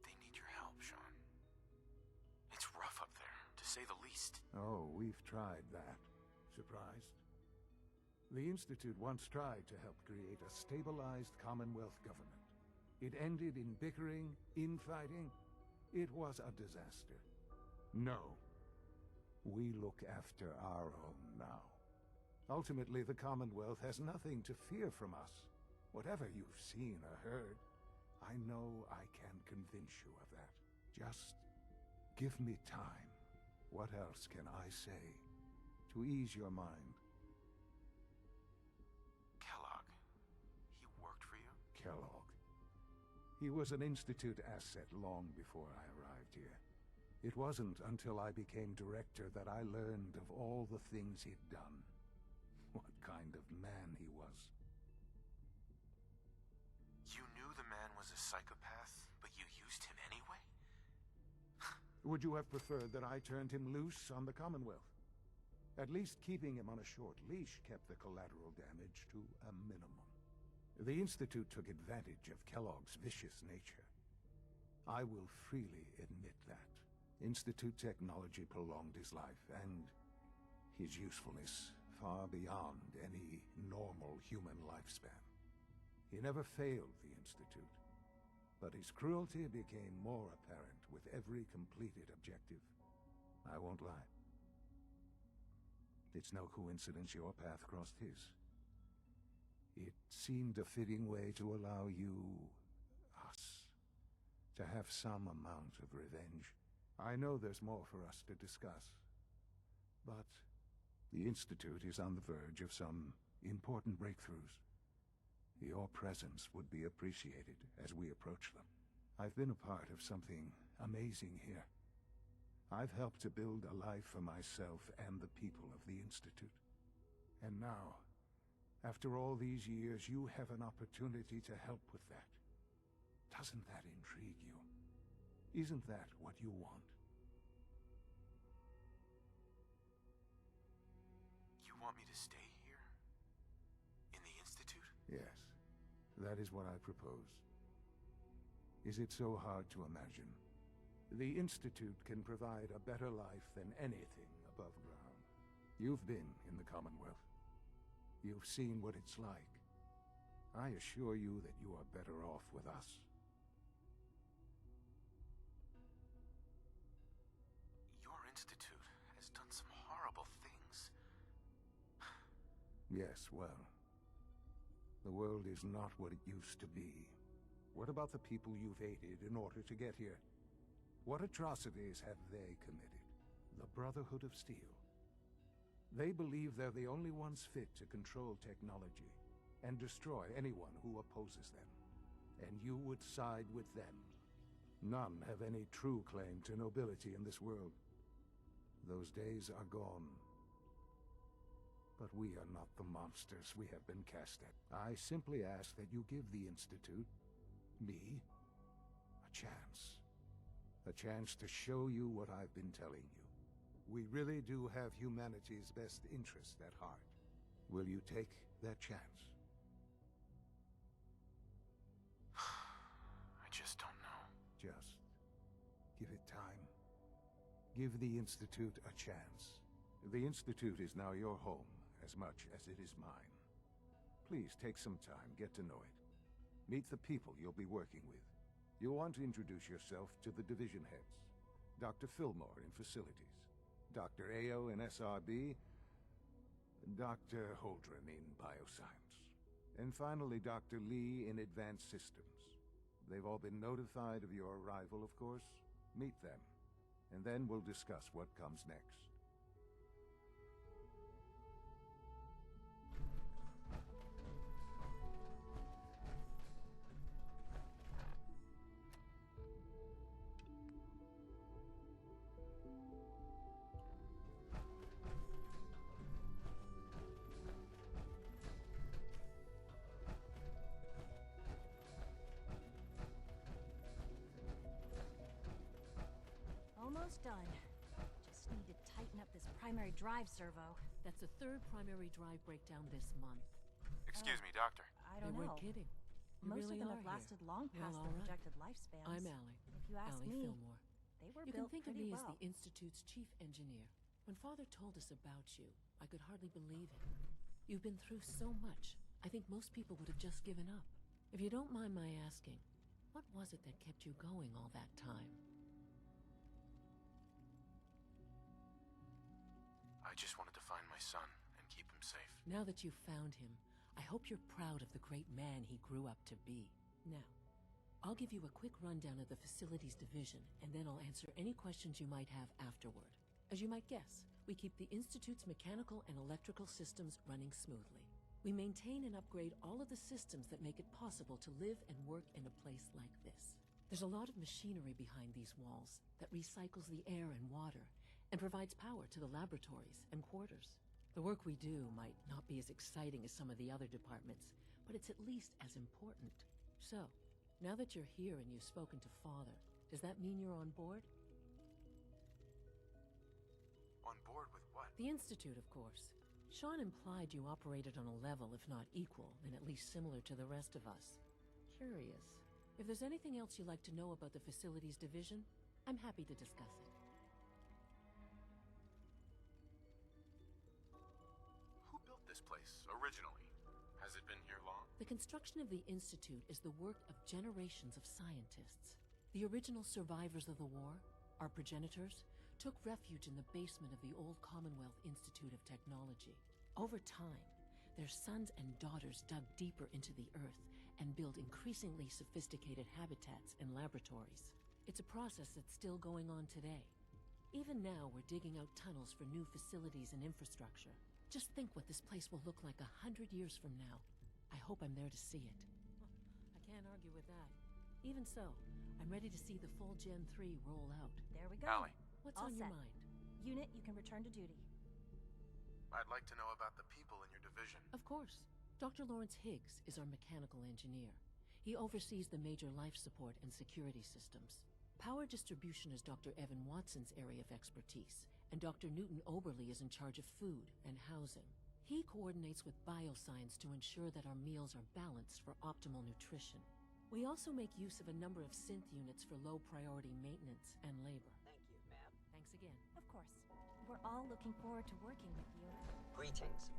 S2: They need your help, Sean. It's rough up there, to say the least.
S15: Oh, we've tried that. Surprised? The Institute once tried to help create a stabilized Commonwealth government. It ended in bickering, infighting. It was a disaster. No. We look after our own now. Ultimately, the Commonwealth has nothing to fear from us. Whatever you've seen or heard, I know I can convince you of that. Just give me time. What else can I say to ease your mind?
S2: Kellogg. He worked for you?
S15: Kellogg. He was an Institute asset long before I arrived here. It wasn't until I became director that I learned of all the things he'd done. What kind of man he was.
S2: You knew the man was a psychopath, but you used him anyway?
S15: Would you have preferred that I turned him loose on the Commonwealth? At least keeping him on a short leash kept the collateral damage to a minimum. The Institute took advantage of Kellogg's vicious nature. I will freely admit that. Institute technology prolonged his life, and his usefulness far beyond any normal human lifespan. He never failed the Institute, but his cruelty became more apparent with every completed objective. I won't lie. It's no coincidence your path crossed his. It seemed a fitting way to allow you, us, to have some amount of revenge. I know there's more for us to discuss, but the Institute is on the verge of some important breakthroughs. Your presence would be appreciated as we approach them. I've been a part of something amazing here. I've helped to build a life for myself and the people of the Institute. And now, after all these years, you have an opportunity to help with that. Doesn't that intrigue you? Isn't that what you want?
S2: You want me to stay here? In the Institute?
S15: Yes, that is what I propose. Is it so hard to imagine? The Institute can provide a better life than anything above ground. You've been in the Commonwealth. You've seen what it's like. I assure you that you are better off with us.
S2: Your institute has done some horrible things.
S15: Yes, well, the world is not what it used to be. What about the people you've aided in order to get here? What atrocities have they committed? The Brotherhood of Steel. They believe they're the only ones fit to control technology and destroy anyone who opposes them. And you would side with them. None have any true claim to nobility in this world. Those days are gone. But we are not the monsters we have been cast at. I simply ask that you give the Institute, me, a chance. A chance to show you what I've been telling you. We really do have humanity's best interest at heart. Will you take that chance?
S2: I just don't know.
S15: Just give it time. Give the Institute a chance. The Institute is now your home as much as it is mine. Please take some time, get to know it. Meet the people you'll be working with. You'll want to introduce yourself to the division heads. Dr. Fillmore in facilities. Dr. Ayo in SRB, Dr. Holdren in bioscience, and finally Dr. Lee in advanced systems. They've all been notified of your arrival, of course. Meet them, and then we'll discuss what comes next.
S16: Almost done. Just need to tighten up this primary drive servo.
S17: That's the third primary drive breakdown this month.
S2: Excuse me, Doctor.
S16: I don't
S17: They
S16: know.
S17: weren't kidding. You
S16: Most
S17: really
S16: of them
S17: are
S16: have
S17: here.
S16: lasted long
S17: Well,
S16: past
S17: all
S16: their
S17: right.
S16: projected lifespans.
S17: I'm Allie.
S16: If you ask
S17: Allie
S16: me,
S17: Fillmore.
S16: they were
S17: You can
S16: built
S17: think of
S16: pretty
S17: me
S16: well.
S17: as the Institute's chief engineer. When Father told us about you, I could hardly believe it. You've been through so much, I think most people would have just given up. If you don't mind my asking, what was it that kept you going all that time?
S2: I just wanted to find my son and keep him safe.
S17: Now that you've found him, I hope you're proud of the great man he grew up to be. Now, I'll give you a quick rundown of the Facilities Division, and then I'll answer any questions you might have afterward. As you might guess, we keep the Institute's mechanical and electrical systems running smoothly. We maintain and upgrade all of the systems that make it possible to live and work in a place like this. There's a lot of machinery behind these walls that recycles the air and water and provides power to the laboratories and quarters. The work we do might not be as exciting as some of the other departments, but it's at least as important. So, now that you're here and you've spoken to Father, does that mean you're on board?
S2: On board with what?
S17: The Institute, of course. Sean implied you operated on a level, if not equal, then at least similar to the rest of us. Curious. If there's anything else you'd like to know about the Facilities Division, I'm happy to discuss it.
S2: Who built this place, originally? Has it been here long?
S17: The construction of the Institute is the work of generations of scientists. The original survivors of the war, our progenitors, took refuge in the basement of the old Commonwealth Institute of Technology. Over time, their sons and daughters dug deeper into the earth and built increasingly sophisticated habitats and laboratories. It's a process that's still going on today. Even now, we're digging out tunnels for new facilities and infrastructure. Just think what this place will look like 100 years from now. I hope I'm there to see it. I can't argue with that. Even so, I'm ready to see the full Gen 3 roll out.
S16: There we go.
S2: Allie.
S17: What's
S16: All
S17: on your
S16: set.
S17: mind?
S16: Unit, you can return to duty.
S2: I'd like to know about the people in your division.
S17: Of course. Dr. Lawrence Higgs is our mechanical engineer. He oversees the major life support and security systems. Power distribution is Dr. Evan Watson's area of expertise, and Dr. Newton Oberly is in charge of food and housing. He coordinates with bioscience to ensure that our meals are balanced for optimal nutrition. We also make use of a number of synth units for low-priority maintenance and labor.
S18: Thank you, ma'am.
S17: Thanks again.
S16: Of course. We're all looking forward to working with you.
S18: Greetings.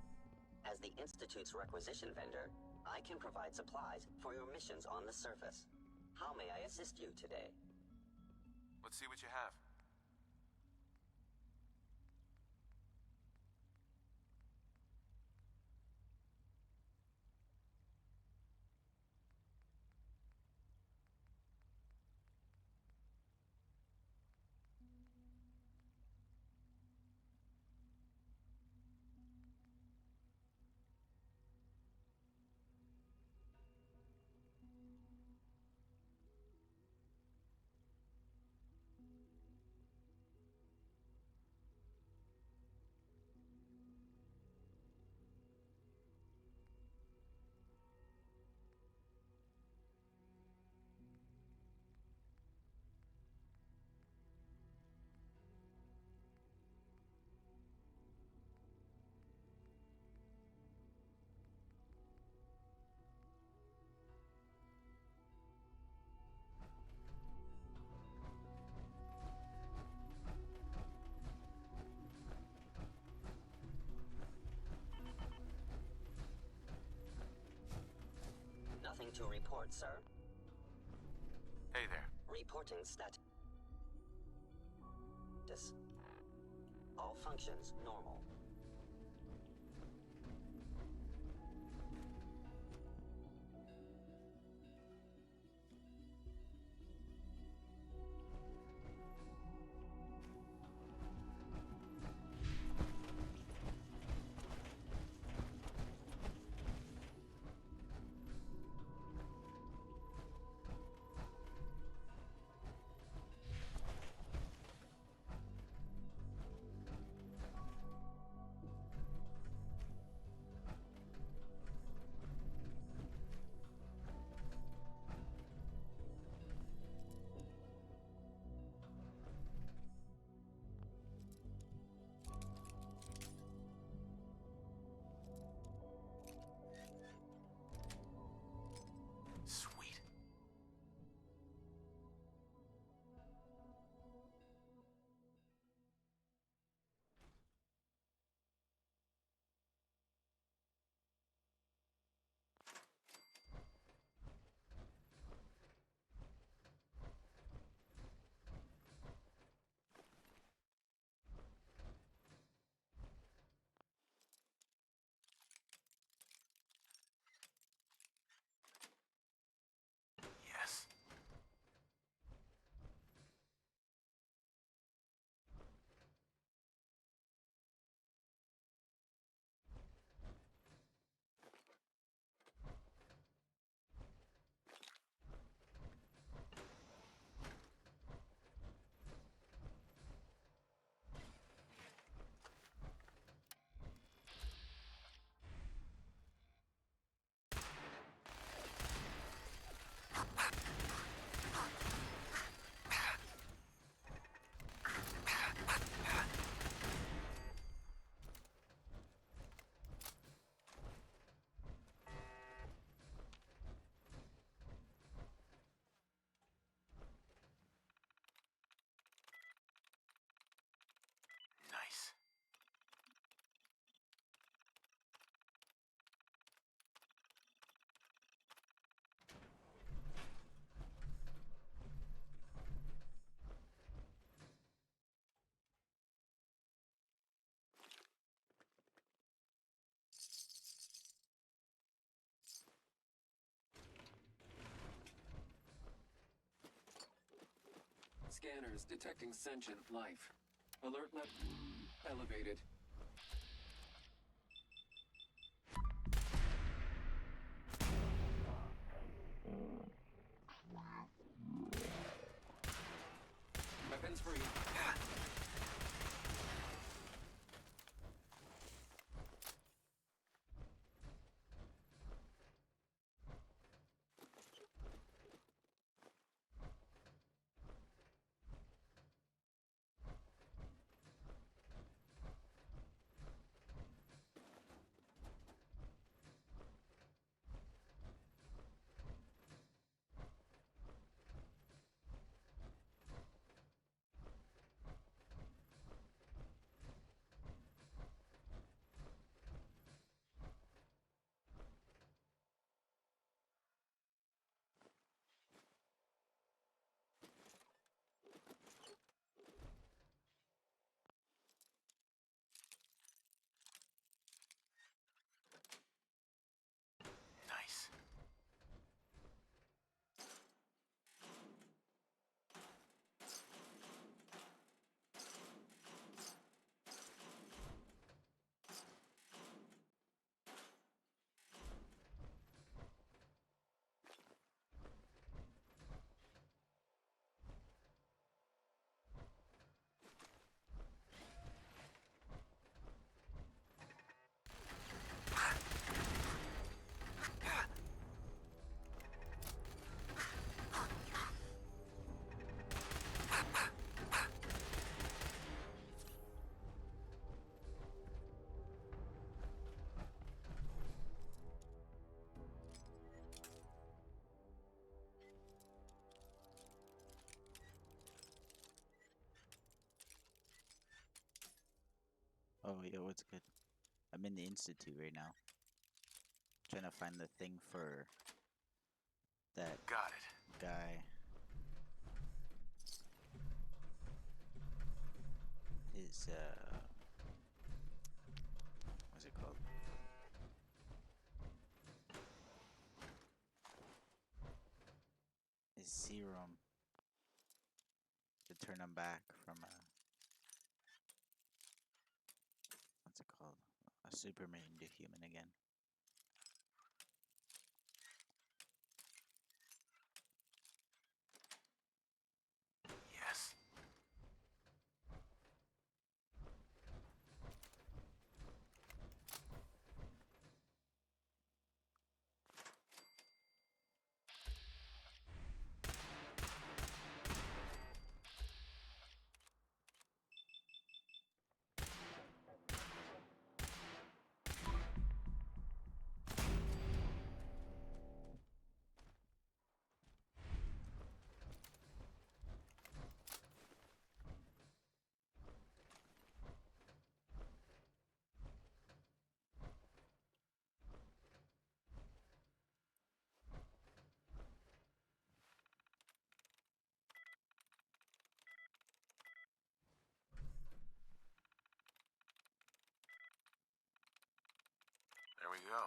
S18: As the Institute's requisition vendor, I can provide supplies for your missions on the surface. How may I assist you today?
S2: Let's see what you have.
S18: Nothing to report, sir.
S2: Hey there.
S18: Reporting status. All functions normal.
S2: Sweet. Yes. Nice.
S19: Scanners detecting sentient life. Alert level elevated. Weapons free.
S8: Oh, yo, what's good? I'm in the Institute right now. Trying to find the thing for that
S2: Got it.
S8: guy. His, what's it called? His serum to turn him back from what's it called? A Superman to human again.
S2: Yes. There we go.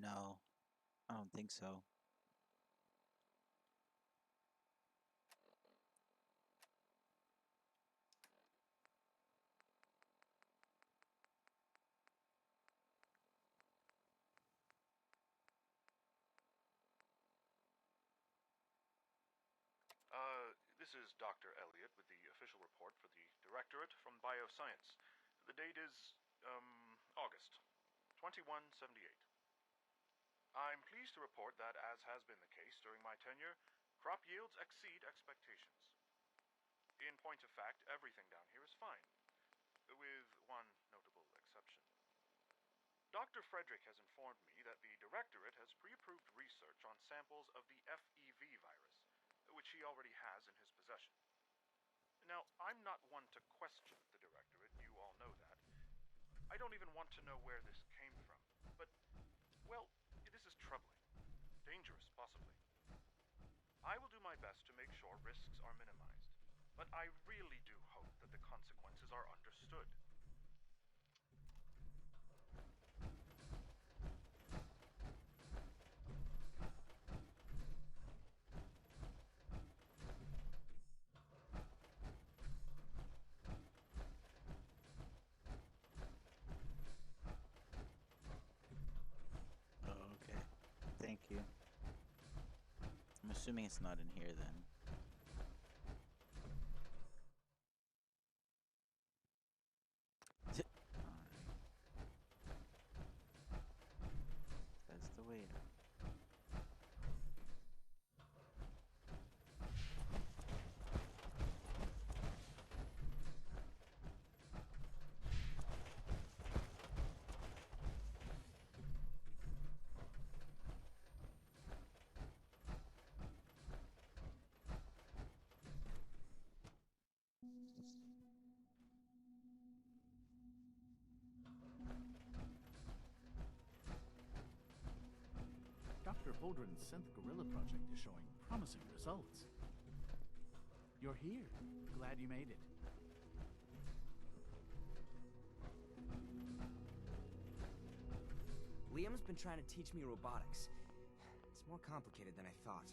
S8: No, I don't think so.
S20: This is Dr. Elliot with the official report for the Directorate from Bioscience. The date is, August 2178. I'm pleased to report that, as has been the case during my tenure, crop yields exceed expectations. In point of fact, everything down here is fine, with one notable exception. Dr. Frederick has informed me that the Directorate has pre-approved research on samples of the FEV virus, which he already has in his possession. Now, I'm not one to question the Directorate, you all know that. I don't even want to know where this came from, but, well, this is troubling. Dangerous, possibly. I will do my best to make sure risks are minimized, but I really do hope that the consequences are understood.
S8: Okay. Thank you. I'm assuming it's not in here then. That's the way.
S21: Dr. Holdren's synth gorilla project is showing promising results. You're here. Glad you made it.
S22: Liam's been trying to teach me robotics. It's more complicated than I thought.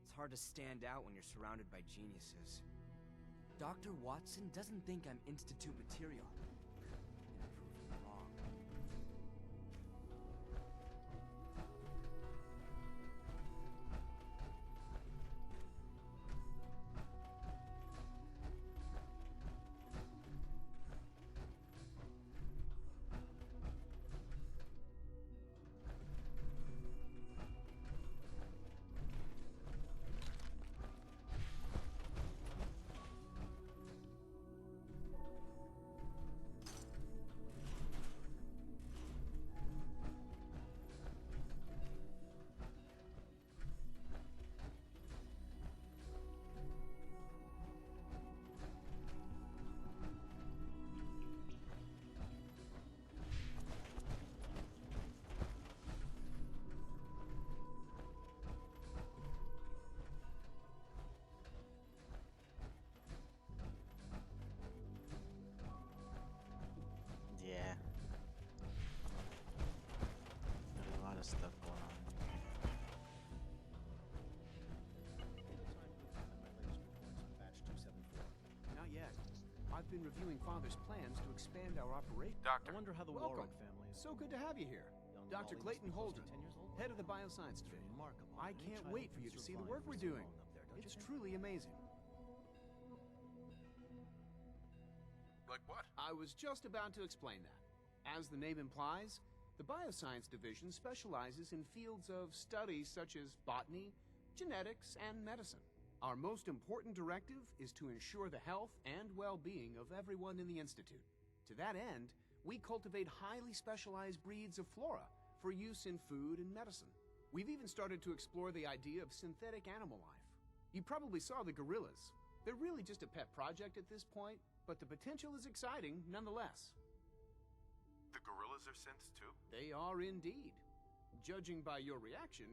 S22: It's hard to stand out when you're surrounded by geniuses. Dr. Watson doesn't think I'm Institute material. I'm gonna prove him wrong.
S8: Yeah. There's a lot of stuff going on.
S23: Not yet. I've been reviewing Father's plans to expand our operation.
S2: Doctor.
S23: I wonder how the Welcome. Warwick family is. So good to have you here. Dr. Clayton Holdren, head of the Bioscience Division. I can't wait for you to see the work we're doing. It's truly amazing.
S2: Like what?
S23: I was just about to explain that. As the name implies, the Bioscience Division specializes in fields of study such as botany, genetics, and medicine. Our most important directive is to ensure the health and well-being of everyone in the Institute. To that end, we cultivate highly specialized breeds of flora for use in food and medicine. We've even started to explore the idea of synthetic animal life. You probably saw the gorillas. They're really just a pet project at this point, but the potential is exciting nonetheless.
S2: The gorillas are synths too?
S23: They are indeed. Judging by your reaction,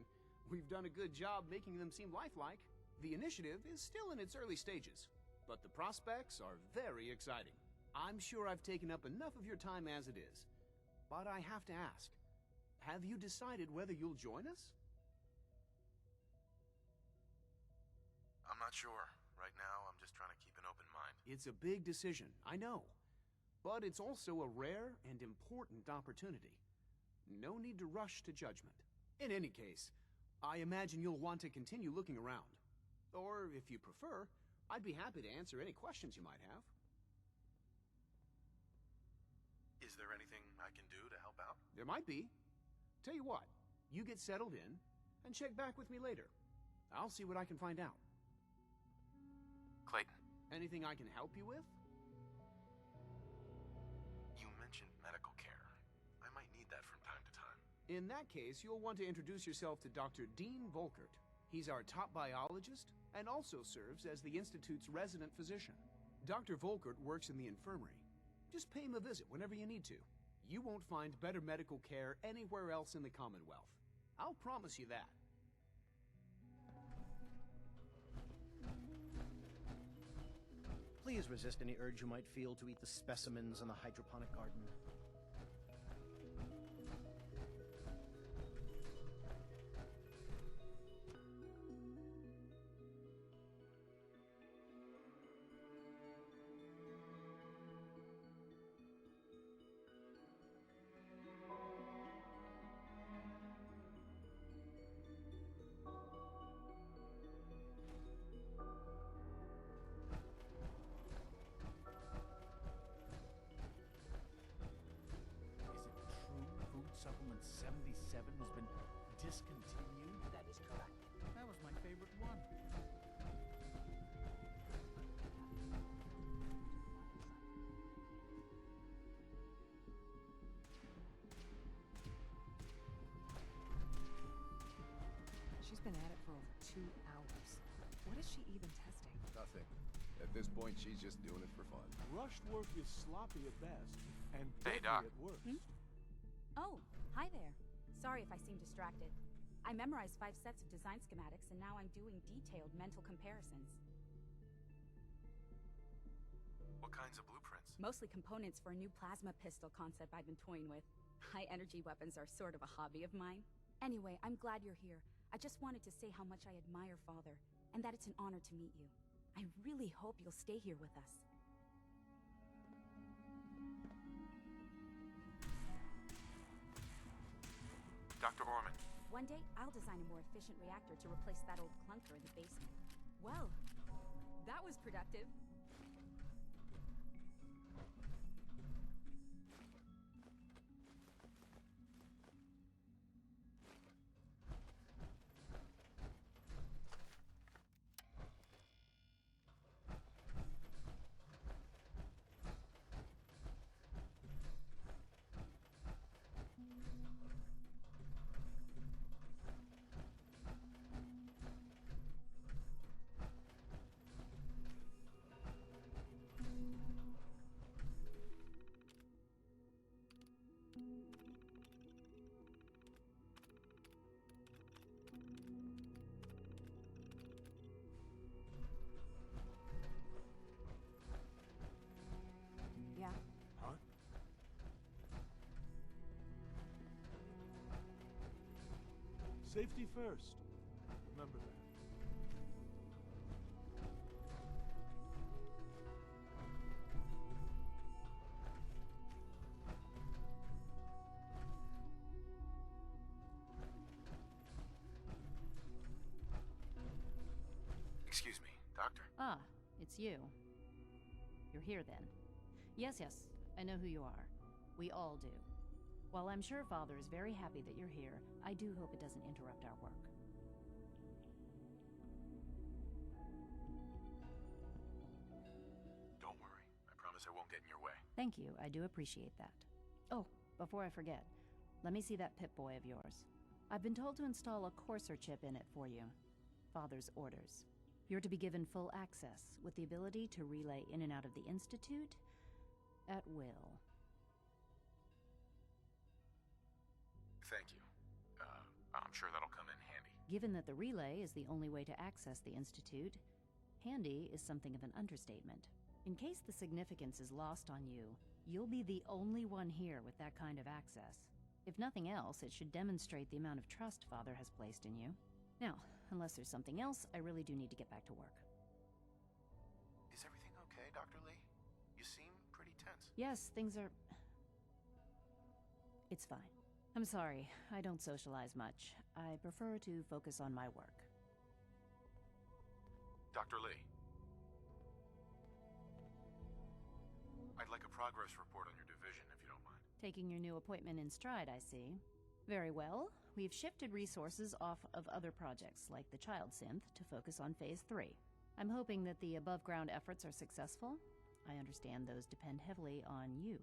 S23: we've done a good job making them seem lifelike. The initiative is still in its early stages, but the prospects are very exciting. I'm sure I've taken up enough of your time as it is, but I have to ask, have you decided whether you'll join us?
S2: I'm not sure. Right now, I'm just trying to keep an open mind.
S23: It's a big decision, I know. But it's also a rare and important opportunity. No need to rush to judgment. In any case, I imagine you'll want to continue looking around. Or, if you prefer, I'd be happy to answer any questions you might have.
S2: Is there anything I can do to help out?
S23: There might be. Tell you what, you get settled in, and check back with me later. I'll see what I can find out.
S2: Clayton.
S23: Anything I can help you with?
S2: You mentioned medical care. I might need that from time to time.
S23: In that case, you'll want to introduce yourself to Dr. Dean Volkert. He's our top biologist and also serves as the Institute's resident physician. Dr. Volkert works in the infirmary. Just pay him a visit whenever you need to. You won't find better medical care anywhere else in the Commonwealth. I'll promise you that.
S12: Please resist any urge you might feel to eat the specimens in the hydroponic garden.
S21: Supplement 77 has been discontinued?
S22: That is correct.
S21: That was my favorite one.
S11: She's been at it for over 2 hours. What is she even testing?
S1: Nothing. At this point, she's just doing it for fun.
S21: Rushed work is sloppy at best, and
S2: Hey,
S21: deadly
S2: Doc.
S21: at worst.
S16: Oh, hi there. Sorry if I seem distracted. I memorized 5 sets of design schematics, and now I'm doing detailed mental comparisons.
S2: What kinds of blueprints?
S16: Mostly components for a new plasma pistol concept I've been toying with. High-energy weapons are sort of a hobby of mine. Anyway, I'm glad you're here. I just wanted to say how much I admire Father, and that it's an honor to meet you. I really hope you'll stay here with us.
S2: Dr. Orman.
S16: One day, I'll design a more efficient reactor to replace that old clunker in the basement. Well, that was productive. Yeah.
S12: Huh?
S21: Safety first. Remember that.
S2: Excuse me, Doctor.
S3: Ah, it's you. You're here then. Yes, I know who you are. We all do. While I'm sure Father is very happy that you're here, I do hope it doesn't interrupt our work.
S2: Don't worry. I promise I won't get in your way.
S3: Thank you, I do appreciate that. Oh, before I forget, let me see that Pip-Boy of yours. I've been told to install a Courser chip in it for you. Father's orders. You're to be given full access, with the ability to relay in and out of the Institute at will.
S2: Thank you. I'm sure that'll come in handy.
S3: Given that the relay is the only way to access the Institute, handy is something of an understatement. In case the significance is lost on you, you'll be the only one here with that kind of access. If nothing else, it should demonstrate the amount of trust Father has placed in you. Now, unless there's something else, I really do need to get back to work.
S2: Is everything okay, Dr. Lee? You seem pretty tense.
S3: Yes, things are... It's fine. I'm sorry, I don't socialize much. I prefer to focus on my work.
S2: Dr. Lee. I'd like a progress report on your division, if you don't mind.
S3: Taking your new appointment in stride, I see. Very well. We've shifted resources off of other projects, like the Child Synth, to focus on Phase 3. I'm hoping that the above-ground efforts are successful. I understand those depend heavily on you.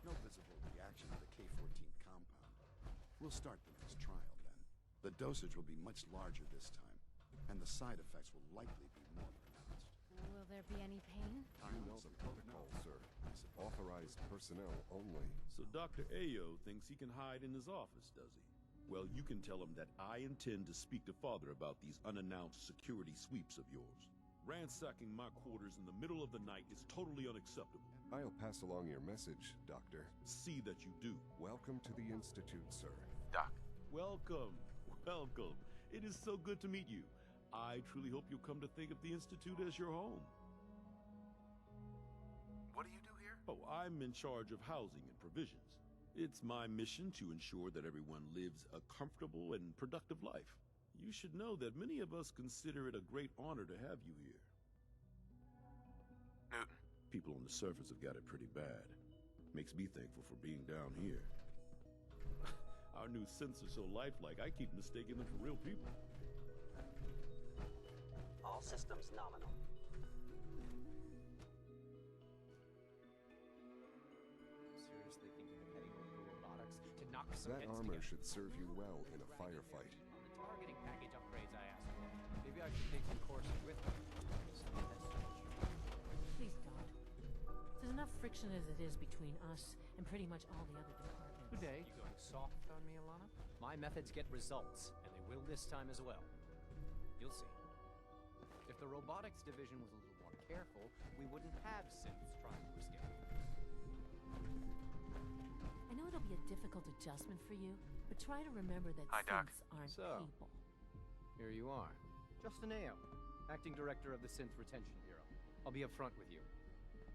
S6: No visible reaction to the K-14 compound. We'll start the next trial then. The dosage will be much larger this time, and the side effects will likely be more pronounced.
S3: Will there be any pain?
S9: You know the protocol, sir. It's authorized personnel only.
S10: So Dr. Ayo thinks he can hide in his office, does he? Well, you can tell him that I intend to speak to Father about these unannounced security sweeps of yours. Ransacking my quarters in the middle of the night is totally unacceptable.
S9: I'll pass along your message, Doctor.
S10: See that you do.
S9: Welcome to the Institute, sir.
S2: Doc.
S10: Welcome. Welcome. It is so good to meet you. I truly hope you'll come to think of the Institute as your home.
S2: What do you do here?
S10: Oh, I'm in charge of housing and provisions. It's my mission to ensure that everyone lives a comfortable and productive life. You should know that many of us consider it a great honor to have you here.
S2: Newton.
S10: People on the surface have got it pretty bad. Makes me thankful for being down here. Our new synths are so lifelike, I keep mistaking them for real people.
S18: All systems nominal.
S22: Seriously thinking of heading over to robotics to knock some
S9: That
S22: heads
S9: armor
S22: together?
S9: should serve you well in a firefight.
S22: On the targeting package upgrades I asked for. Maybe I should take some courses with me.
S17: Please don't. There's enough friction as it is between us and pretty much all the other departments.
S22: Good day. You going soft on me, Alana? My methods get results, and they will this time as well. You'll see. If the robotics division was a little more careful, we wouldn't have synths trying to escape.
S17: I know it'll be a difficult adjustment for you, but try to remember that
S2: Hi, Doc.
S17: synths aren't
S22: So,
S17: people.
S22: here you are. Justin Ayo, acting director of the Synth Retention Bureau. I'll be upfront with you.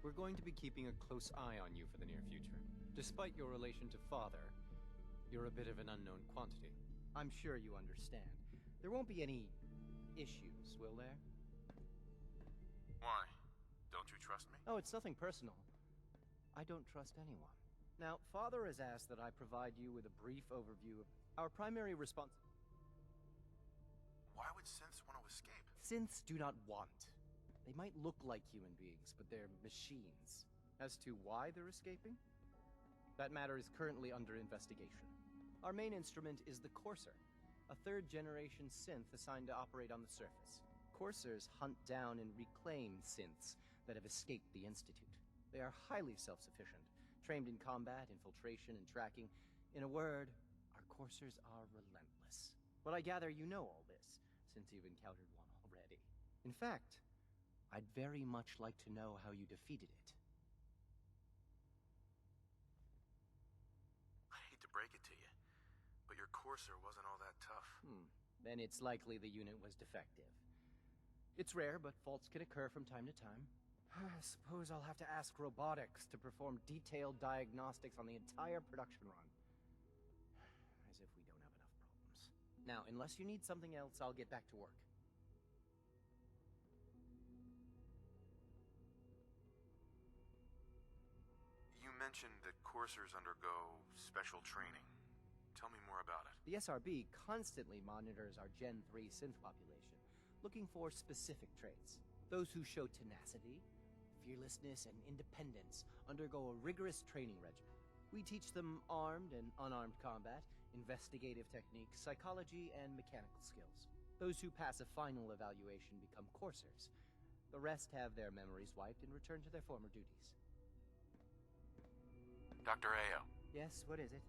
S22: We're going to be keeping a close eye on you for the near future. Despite your relation to Father, you're a bit of an unknown quantity. I'm sure you understand. There won't be any issues, will there?
S2: Why? Don't you trust me?
S22: Oh, it's nothing personal. I don't trust anyone. Now, Father has asked that I provide you with a brief overview of our primary response.
S2: Why would synths want to escape?
S22: Synths do not want. They might look like human beings, but they're machines. As to why they're escaping? That matter is currently under investigation. Our main instrument is the Courser, a third-generation synth assigned to operate on the surface. Coursers hunt down and reclaim synths that have escaped the Institute. They are highly self-sufficient, trained in combat, infiltration, and tracking. In a word, our Coursers are relentless. But I gather you know all this, since you've encountered one already. In fact, I'd very much like to know how you defeated it.
S2: I hate to break it to you, but your Courser wasn't all that tough.
S22: Then it's likely the unit was defective. It's rare, but faults can occur from time to time. I suppose I'll have to ask robotics to perform detailed diagnostics on the entire production run. As if we don't have enough problems. Now, unless you need something else, I'll get back to work.
S2: You mentioned that coursers undergo special training. Tell me more about it.
S22: The SRB constantly monitors our Gen 3 synth population, looking for specific traits. Those who show tenacity, fearlessness, and independence undergo a rigorous training regimen. We teach them armed and unarmed combat, investigative techniques, psychology, and mechanical skills. Those who pass a final evaluation become coursers. The rest have their memories wiped and return to their former duties.
S2: Dr. Ayo.
S22: Yes, what is it?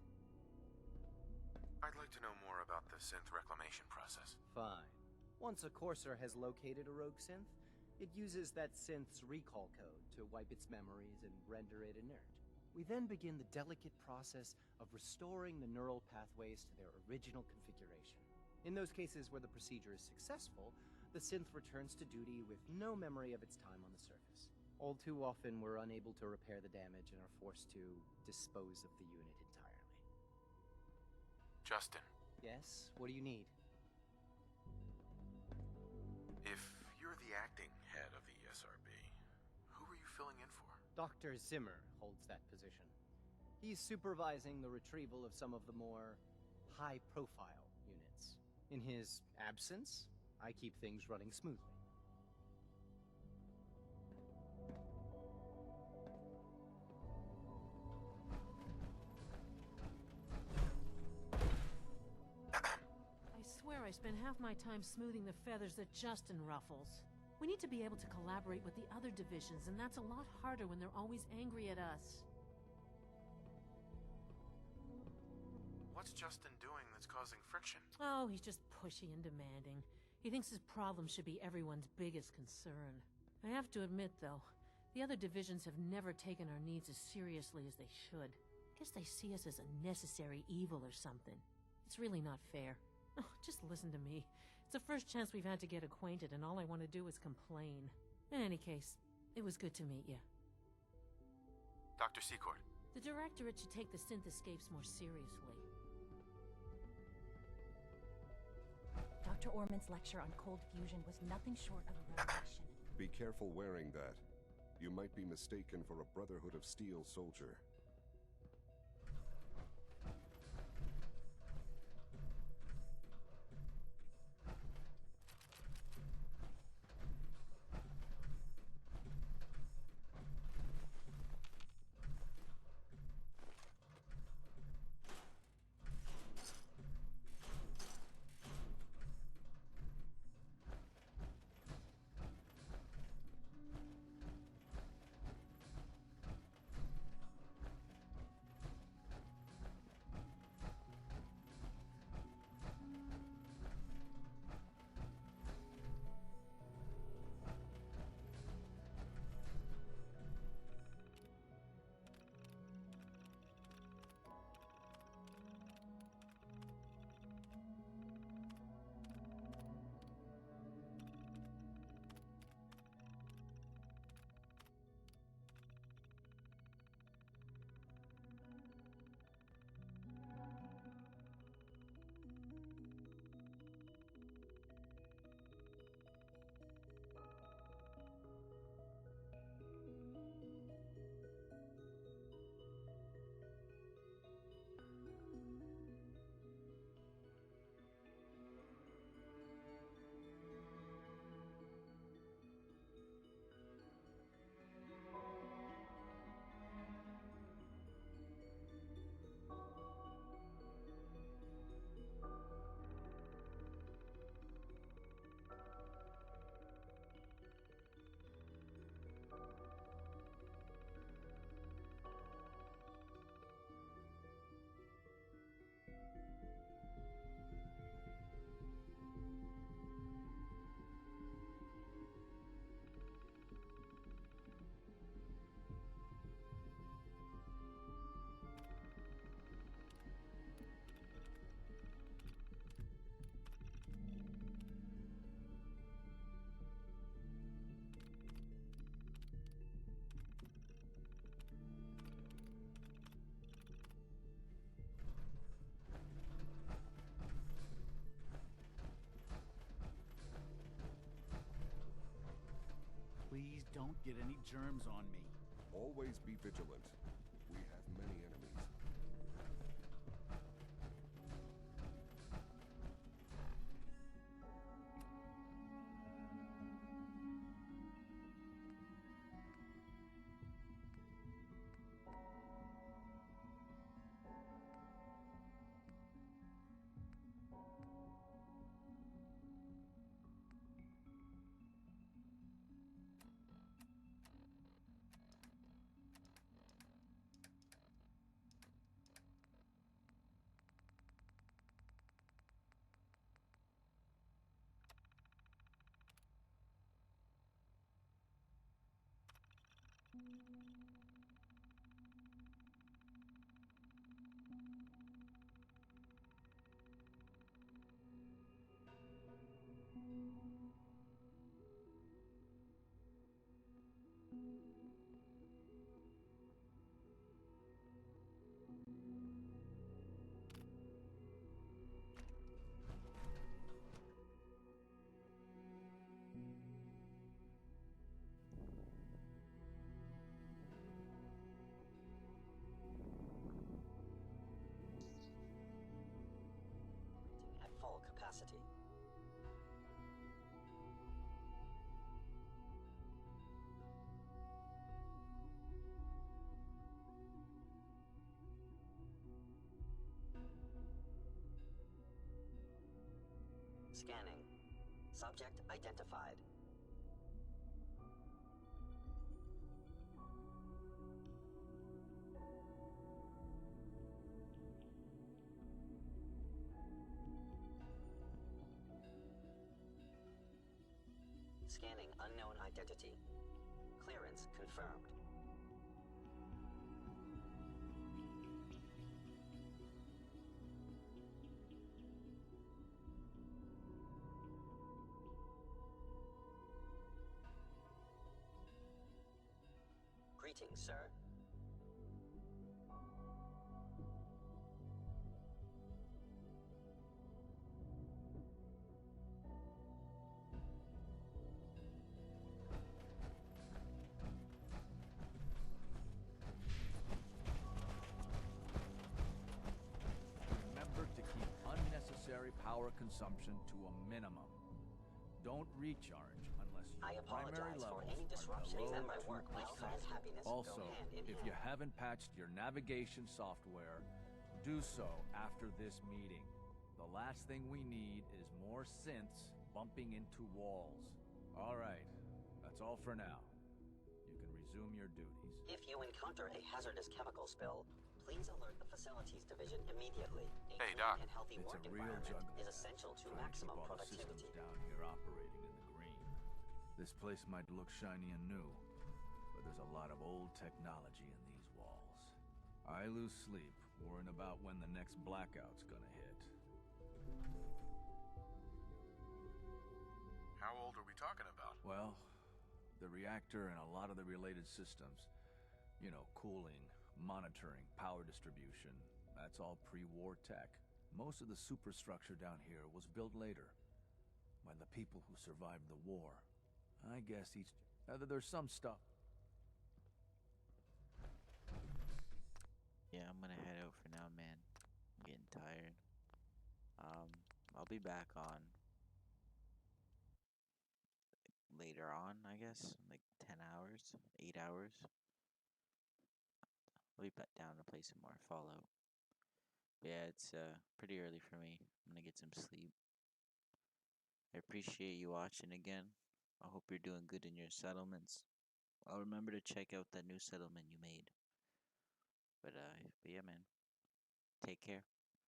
S2: I'd like to know more about the synth reclamation process.
S5: Fine. Once a Courser has located a rogue synth, it uses that synth's recall code to wipe its memories and render it inert. We then begin the delicate process of restoring the neural pathways to their original configuration. In those cases where the procedure is successful, the synth returns to duty with no memory of its time on the surface. All too often, we're unable to repair the damage and are forced to dispose of the unit entirely.
S2: Justin.
S5: Yes? What do you need?
S2: If you're the acting head of the SRB, who are you filling in for?
S5: Dr. Zimmer holds that position. He's supervising the retrieval of some of the more high-profile units. In his absence, I keep things running smoothly.
S17: I swear I spend half my time smoothing the feathers that Justin ruffles. We need to be able to collaborate with the other divisions, and that's a lot harder when they're always angry at us.
S2: What's Justin doing that's causing friction?
S17: Oh, he's just pushy and demanding. He thinks his problem should be everyone's biggest concern. I have to admit, though, the other divisions have never taken our needs as seriously as they should. Guess they see us as a necessary evil or something. It's really not fair. Oh, just listen to me. It's the first chance we've had to get acquainted, and all I want to do is complain. In any case, it was good to meet you.
S2: Dr. Secord.
S17: The Directorate should take the synth escapes more seriously.
S7: Dr. Orman's lecture on cold fusion was nothing short of a revelation.
S9: Be careful wearing that. You might be mistaken for a Brotherhood of Steel soldier.
S21: Please don't get any germs on me.
S9: Always be vigilant. We have many enemies.
S18: Scanning. Subject identified. Scanning unknown identity. Clearance confirmed. Greetings, sir.
S4: Remember to keep unnecessary power consumption to a minimum. Don't recharge unless your
S18: I
S4: primary
S18: apologize for
S4: levels
S18: any disruptions
S4: are below
S18: in my work.
S4: 2%.
S18: Health and happiness
S4: Also,
S18: go hand in
S4: if you
S18: hand.
S4: haven't patched your navigation software, do so after this meeting. The last thing we need is more synths bumping into walls. All right, that's all for now. You can resume your duties.
S18: If you encounter a hazardous chemical spill, please alert the facilities division immediately. A
S2: Hey,
S18: clean
S2: Doc.
S18: and healthy
S4: It's
S18: work
S4: a real
S18: environment
S4: juggle.
S18: is essential to
S4: Trying
S18: maximum
S4: keep all the
S18: productivity.
S4: systems down here operating in the green. This place might look shiny and new, but there's a lot of old technology in these walls. I lose sleep worrying about when the next blackout's gonna hit.
S2: How old are we talking about?
S4: Well, the reactor and a lot of the related systems, you know, cooling, monitoring, power distribution, that's all pre-war tech. Most of the superstructure down here was built later, by the people who survived the war. I guess there's some stuff.
S8: Yeah, I'm gonna head out for now, man. I'm getting tired. I'll be back on later on, I guess, like 10 hours, 8 hours. I'll be back down to play some more Fallout. But yeah, it's pretty early for me. I'm gonna get some sleep. I appreciate you watching again. I hope you're doing good in your settlements. I'll remember to check out that new settlement you made. But yeah, man. Take care.